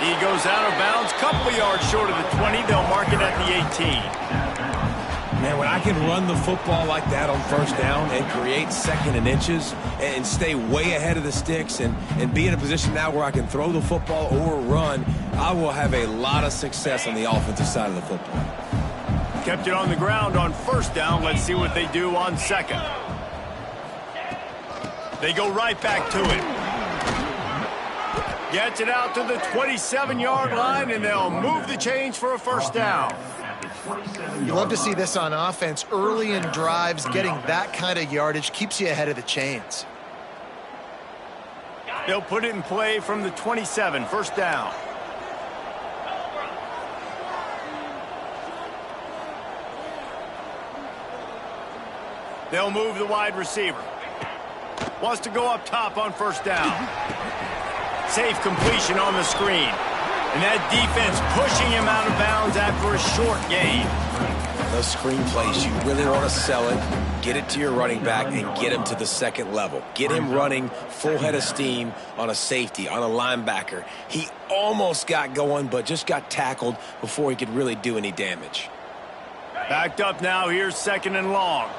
He goes out of bounds, couple of yards short of the 20. They'll mark it at the 18. Man, when I can run the football like that on 1st down and create 2nd and inches and stay way ahead of the sticks and be in a position now where I can throw the football or run, I will have a lot of success on the offensive side of the football. Kept it on the ground on 1st down. Let's see what they do on 2nd. They go right back to it. Gets it out to the 27-yard line, and they'll move the chains for a 1st down. You love to see this on offense. Early in drives, getting that kind of yardage keeps you ahead of the chains. They'll put it in play from the 27, 1st down. They'll move the wide receiver. Wants to go up top on 1st down. Safe completion on the screen. And that defense pushing him out of bounds after a short gain. Those screen plays, you really want to sell it, get it to your running back, and get him to the 2nd level. Get him running full head of steam on a safety, on a linebacker. He almost got going, but just got tackled before he could really do any damage. Backed up now. Here's 2nd and long.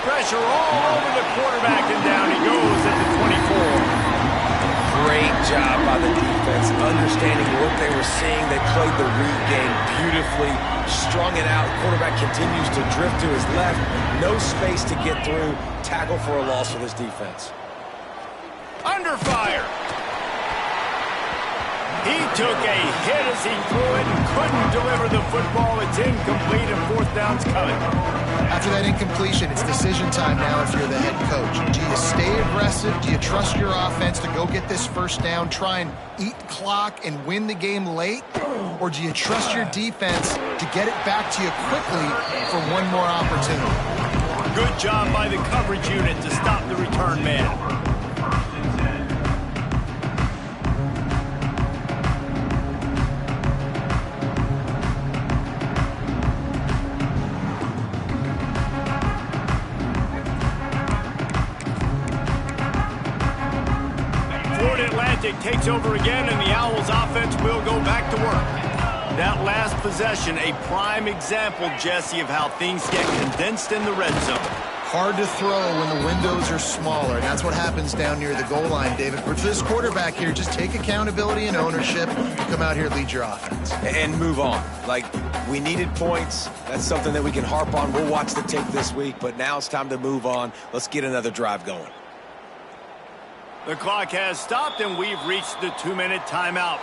Pressure all over the quarterback, and down he goes at the 24. Great job by the defense, understanding what they were seeing. They played the read game beautifully, strung it out. Quarterback continues to drift to his left. No space to get through. Tackle for a loss for this defense. Under fire. He took a hit as he threw it and couldn't deliver the football. It's incomplete, and 4th down's coming. After that incompletion, it's decision time now if you're the head coach. Do you stay aggressive? Do you trust your offense to go get this 1st down, try and eat clock and win the game late? Or do you trust your defense to get it back to you quickly for one more opportunity? Good job by the coverage unit to stop the return man. Takes over again, and the Owls offense will go back to work. That last possession, a prime example, Jesse, of how things get condensed in the red zone. Hard to throw when the windows are smaller, and that's what happens down near the goal line, David. For this quarterback here, just take accountability and ownership. Come out here, lead your offense. And move on. Like, we needed points. That's something that we can harp on. We'll watch the tape this week, but now it's time to move on. Let's get another drive going. The clock has stopped, and we've reached the 2-minute timeout.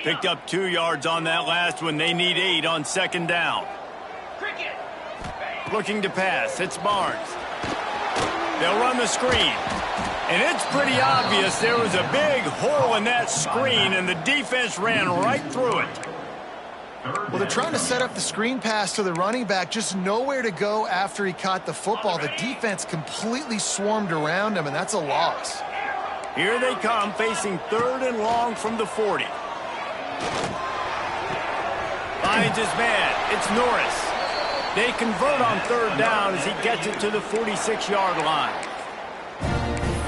Picked up 2 yards on that last one. They need 8 on second down. Cricket. Looking to pass. It's Barnes. They'll run the screen. And it's pretty obvious there was a big hole in that screen, and the defense ran right through it. Well, they're trying to set up the screen pass to the running back, just nowhere to go after he caught the football. The defense completely swarmed around him, and that's a loss. Here they come, facing 3rd and long from the 40. Finds his man. It's Norris. They convert on 3rd down as he gets it to the 46-yard line.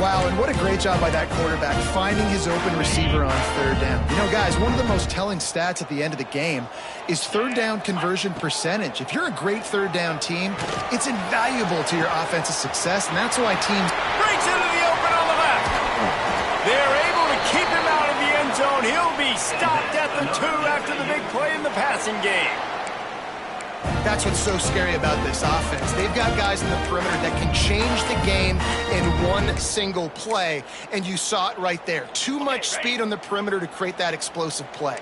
Wow, and what a great job by that quarterback finding his open receiver on 3rd down. You know, guys, one of the most telling stats at the end of the game is 3rd down conversion percentage. If you're a great 3rd down team, it's invaluable to your offensive success, and that's why teams... Breaks into the open on the left. They're able to keep him out of the end zone. He'll be stopped at the 2 after the big play in the passing game. That's what's so scary about this offense. They've got guys in the perimeter that can change the game in one single play, and you saw it right there. Too much speed on the perimeter to create that explosive play.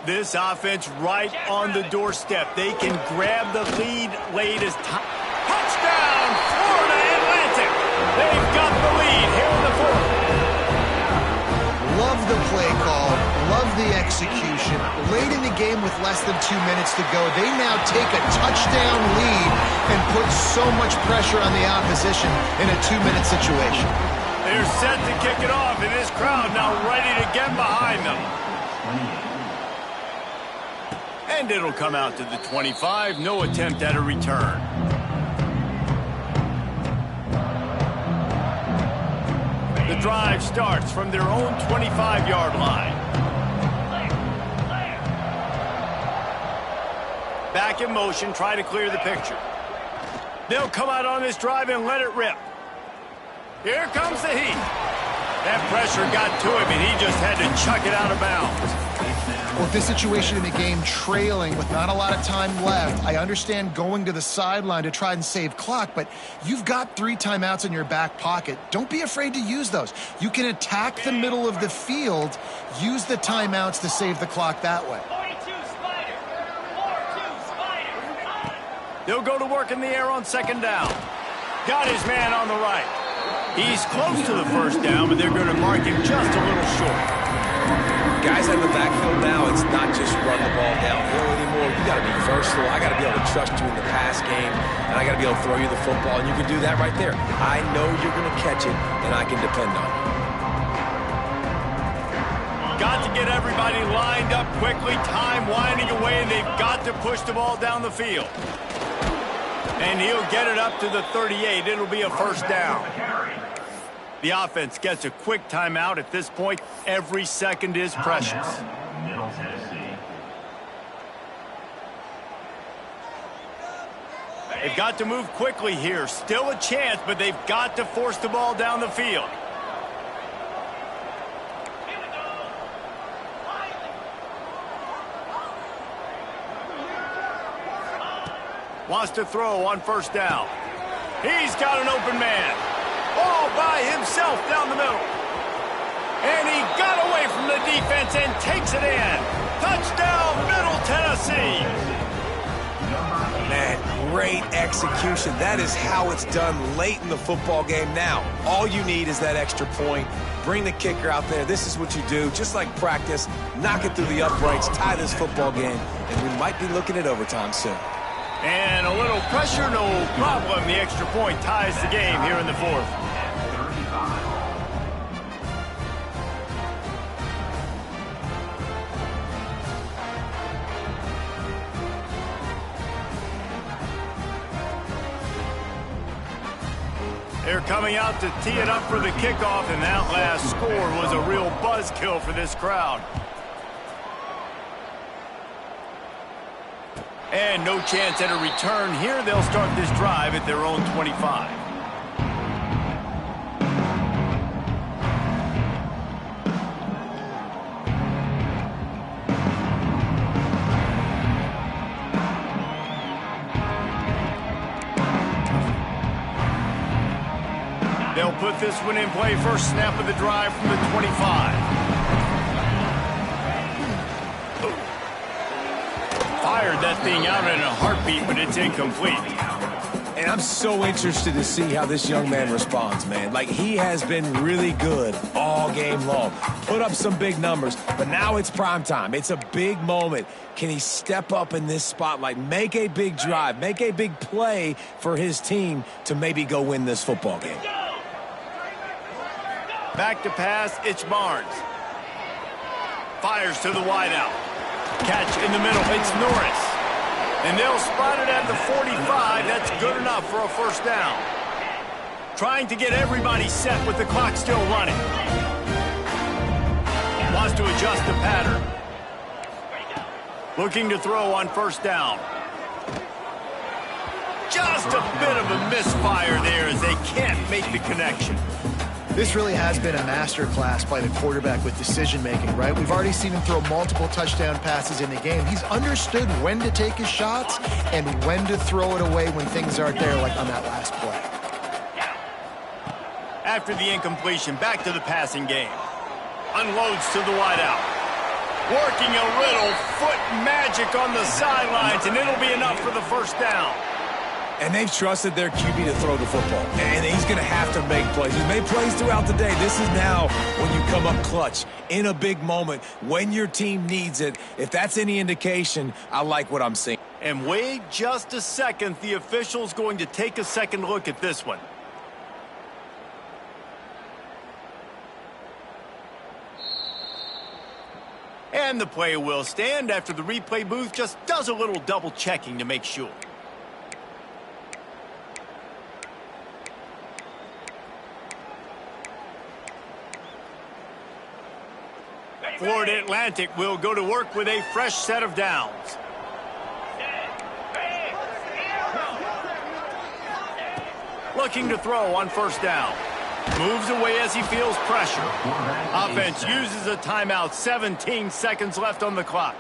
This offense right on the doorstep. They can grab the lead late as time. Touchdown, Florida Atlantic. They've got the lead here in the 4th. Love the play call, love the execution. Late in the game with less than 2 minutes to go, they now take a touchdown lead and put so much pressure on the opposition in a 2-minute situation. They're set to kick it off, and this crowd now ready to get behind them. And it'll come out to the 25. No attempt at a return. The drive starts from their own 25-yard line. Back in motion, try to clear the picture. They'll come out on this drive and let it rip. Here comes the heat. That pressure got to him, and he just had to chuck it out of bounds. Well, with this situation in the game trailing with not a lot of time left, I understand going to the sideline to try and save clock, but you've got 3 timeouts in your back pocket. Don't be afraid to use those. You can attack the middle of the field, use the timeouts to save the clock that way. 42 Spider. 4-2 Spider. They'll go to work in the air on second down. Got his man on the right. He's close to the first down, but they're going to mark him just a little short. Guys in the backfield now, it's not just run the ball downhill anymore. You got to be versatile. I got to be able to trust you in the pass game, and I got to be able to throw you the football, and you can do that right there. I know you're going to catch it, and I can depend on you. Got to get everybody lined up quickly. Time winding away, and they've got to push the ball down the field. And he'll get it up to the 38. It'll be a first down. The offense gets a quick timeout. At this point, every second is precious. Middle Tennessee. They've got to move quickly here. Still a chance, but they've got to force the ball down the field. Here we go. Wants to throw on first down. He's got an open man. All by himself down the middle. And he got away from the defense and takes it in. Touchdown, Middle Tennessee. Man, great execution. That is how it's done late in the football game now. All you need is that extra point. Bring the kicker out there. This is what you do. Just like practice, knock it through the uprights, tie this football game, and we might be looking at overtime soon. And a little pressure, no problem. The extra point ties the game here in the 4th. They're coming out to tee it up for the kickoff, and that last score was a real buzzkill for this crowd. And no chance at a return here. They'll start this drive at their own 25. They'll put this one in play. First snap of the drive from the 25. fired that thing out in a heartbeat, but it's incomplete. And I'm so interested to see how this young man responds, man. Like, he has been really good all game long. Put up some big numbers, but now it's prime time. It's a big moment. Can he step up in this spotlight, make a big drive, make a big play for his team to maybe go win this football game? Back to pass, it's Barnes. Fires to the wideout. Catch in the middle, it's Norris. And they'll spot it at the 45. That's good enough for a first down. Trying to get everybody set with the clock still running. Wants to adjust the pattern. Looking to throw on first down. Just a bit of a misfire there as they can't make the connection. This really has been a masterclass by the quarterback with decision-making, right? We've already seen him throw multiple touchdown passes in the game. He's understood when to take his shots and when to throw it away when things aren't there, like on that last play. After the incompletion, back to the passing game. Unloads to the wideout. Working a little foot magic on the sidelines, and it'll be enough for the first down. And they've trusted their QB to throw the football. And he's going to have to make plays. He's made plays throughout the day. This is now when you come up clutch in a big moment when your team needs it. If that's any indication, I like what I'm seeing. And wait just a second. The official's going to take a second look at this one. And the play will stand after the replay booth just does a little double checking to make sure. Florida Atlantic will go to work with a fresh set of downs. Looking to throw on first down. Moves away as he feels pressure. Offense uses a timeout. 17 seconds left on the clock.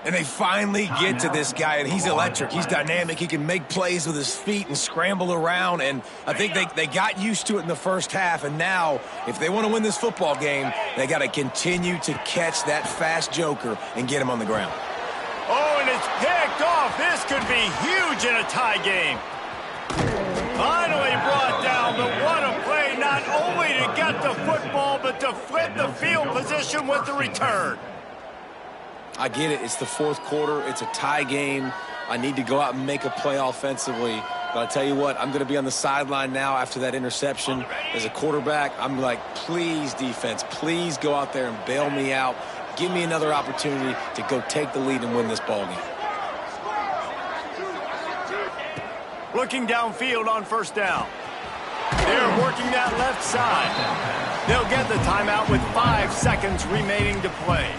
And they finally get to this guy, and he's electric. He's dynamic. He can make plays with his feet and scramble around, and I think they got used to it in the first half, and now, if they want to win this football game, they got to continue to catch that fast joker and get him on the ground. Oh, and it's picked off. This could be huge in a tie game. Finally brought down, but what a play, not only to get the football, but to flip the field position with the return. I get it. It's the fourth quarter. It's a tie game. I need to go out and make a play offensively. But I tell you what, I'm going to be on the sideline now after that interception. As a quarterback, I'm like, please, defense, please go out there and bail me out. Give me another opportunity to go take the lead and win this ball game. Looking downfield on first down. They're working that left side. They'll get the timeout with 5 seconds remaining to play.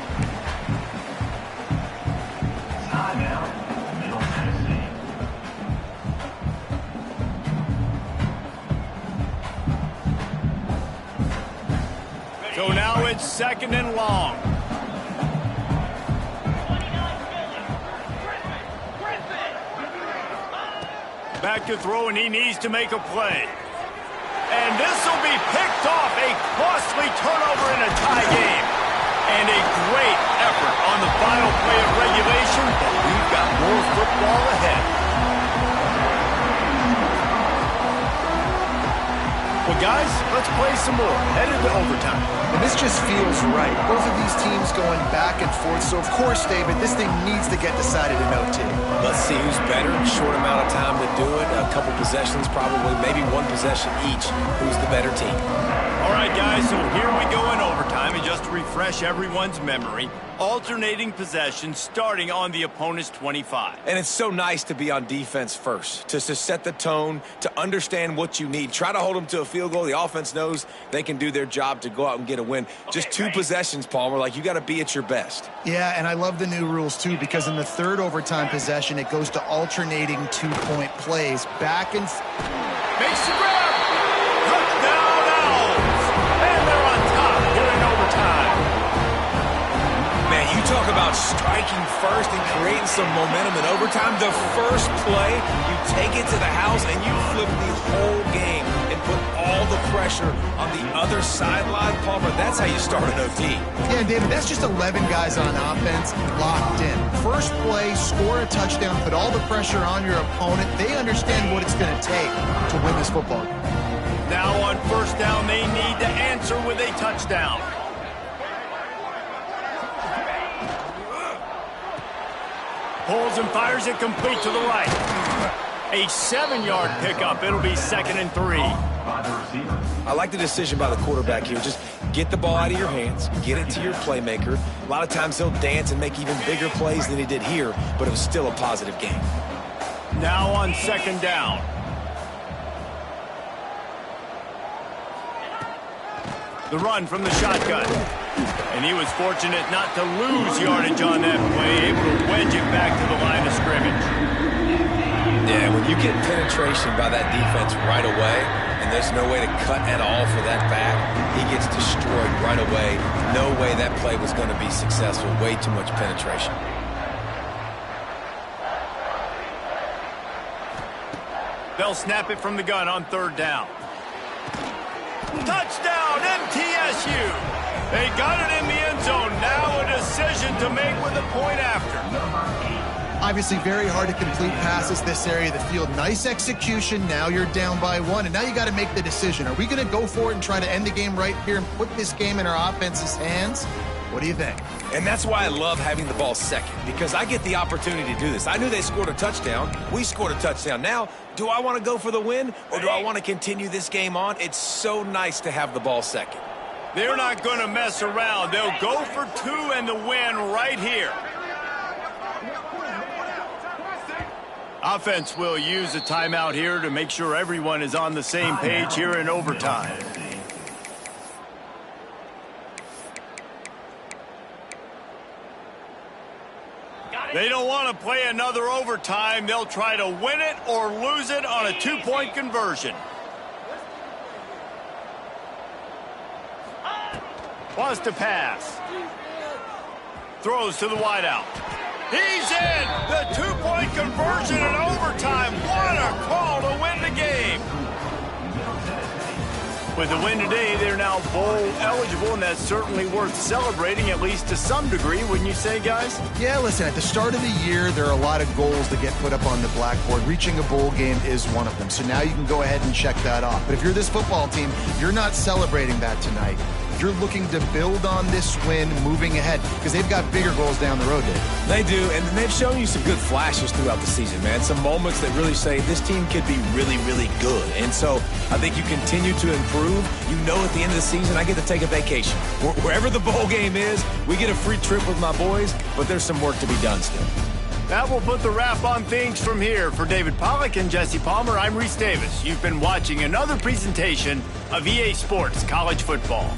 So now it's second and long. Back to throw, and he needs to make a play. And this will be picked off. A costly turnover in a tie game. And a great effort on the final play of regulation. But we've got more football ahead. Well, guys, let's play some more. Headed to overtime. And this just feels right. Both of these teams going back and forth. So, of course, David, this thing needs to get decided in OT. Let's see who's better. Short amount of time to do it. A couple possessions, probably maybe one possession each. Who's the better team? All right, guys, so here we go in overtime. And just to refresh everyone's memory, alternating possessions starting on the opponent's 25. And it's so nice to be on defense first, to set the tone, to understand what you need. Try to hold them to a field goal. The offense knows they can do their job to go out and get a win. Just 2 possessions, Palmer. Like, you got to be at your best. Yeah, and I love the new rules, too, because in the third overtime possession, it goes to alternating 2-point plays. Back and... Makes the grab! Touchdown Owls! And they're on top here in overtime. Man, you talk about striking first and creating some momentum in overtime. The first play, you take it to the house and you flip the whole game. And put all the pressure on the other sideline, Palmer, that's how you start an OT. Yeah, David, that's just 11 guys on offense locked in. First play, score a touchdown, put all the pressure on your opponent. They understand what it's going to take to win this football game. Now on first down, they need to answer with a touchdown. Pulls and fires it complete to the right. A 7-yard pickup. It'll be 2nd and 3. I like the decision by the quarterback here. Just get the ball out of your hands, get it to your playmaker. A lot of times he'll dance and make even bigger plays than he did here, but it was still a positive game. Now on 2nd down. The run from the shotgun. And he was fortunate not to lose yardage on that play, able to wedge it back to the line of scrimmage. Yeah, when you get penetration by that defense right away, and there's no way to cut at all for that back, he gets destroyed right away. No way that play was going to be successful. Way too much penetration. They'll snap it from the gun on 3rd down. Touchdown, MTSU! They got it in the end zone. Now a decision to make with a point after. Obviously very hard to complete passes this area of the field. Nice execution. Now you're down by 1, and now you got to make the decision. Are we going to go for it and try to end the game right here and put this game in our offense's hands? What do you think? And that's why I love having the ball second, because I get the opportunity to do this. I knew they scored a touchdown. We scored a touchdown. Now, do I want to go for the win, or do I want to continue this game on? It's so nice to have the ball second. They're not going to mess around. They'll go for 2 and the win right here. Offense will use a timeout here to make sure everyone is on the same page here in overtime. They don't want to play another overtime. They'll try to win it or lose it on a 2-point conversion. Wants to pass. Throws to the wideout. He's in! The 2-point conversion in overtime. What a call to win the game. With the win today, they're now bowl eligible, and that's certainly worth celebrating, at least to some degree, wouldn't you say, guys? Yeah, listen, at the start of the year, there are a lot of goals that get put up on the blackboard. Reaching a bowl game is one of them. So now you can go ahead and check that off. But if you're this football team, you're not celebrating that tonight. You're looking to build on this win moving ahead because they've got bigger goals down the road, Dave. They do, and they've shown you some good flashes throughout the season, man. Some moments that really say this team could be really, really good. And so I think you continue to improve. You know at the end of the season, I get to take a vacation. Wherever the bowl game is, we get a free trip with my boys, but there's some work to be done still. That will put the wrap on things from here. For David Pollack and Jesse Palmer, I'm Reese Davis. You've been watching another presentation of EA Sports College Football.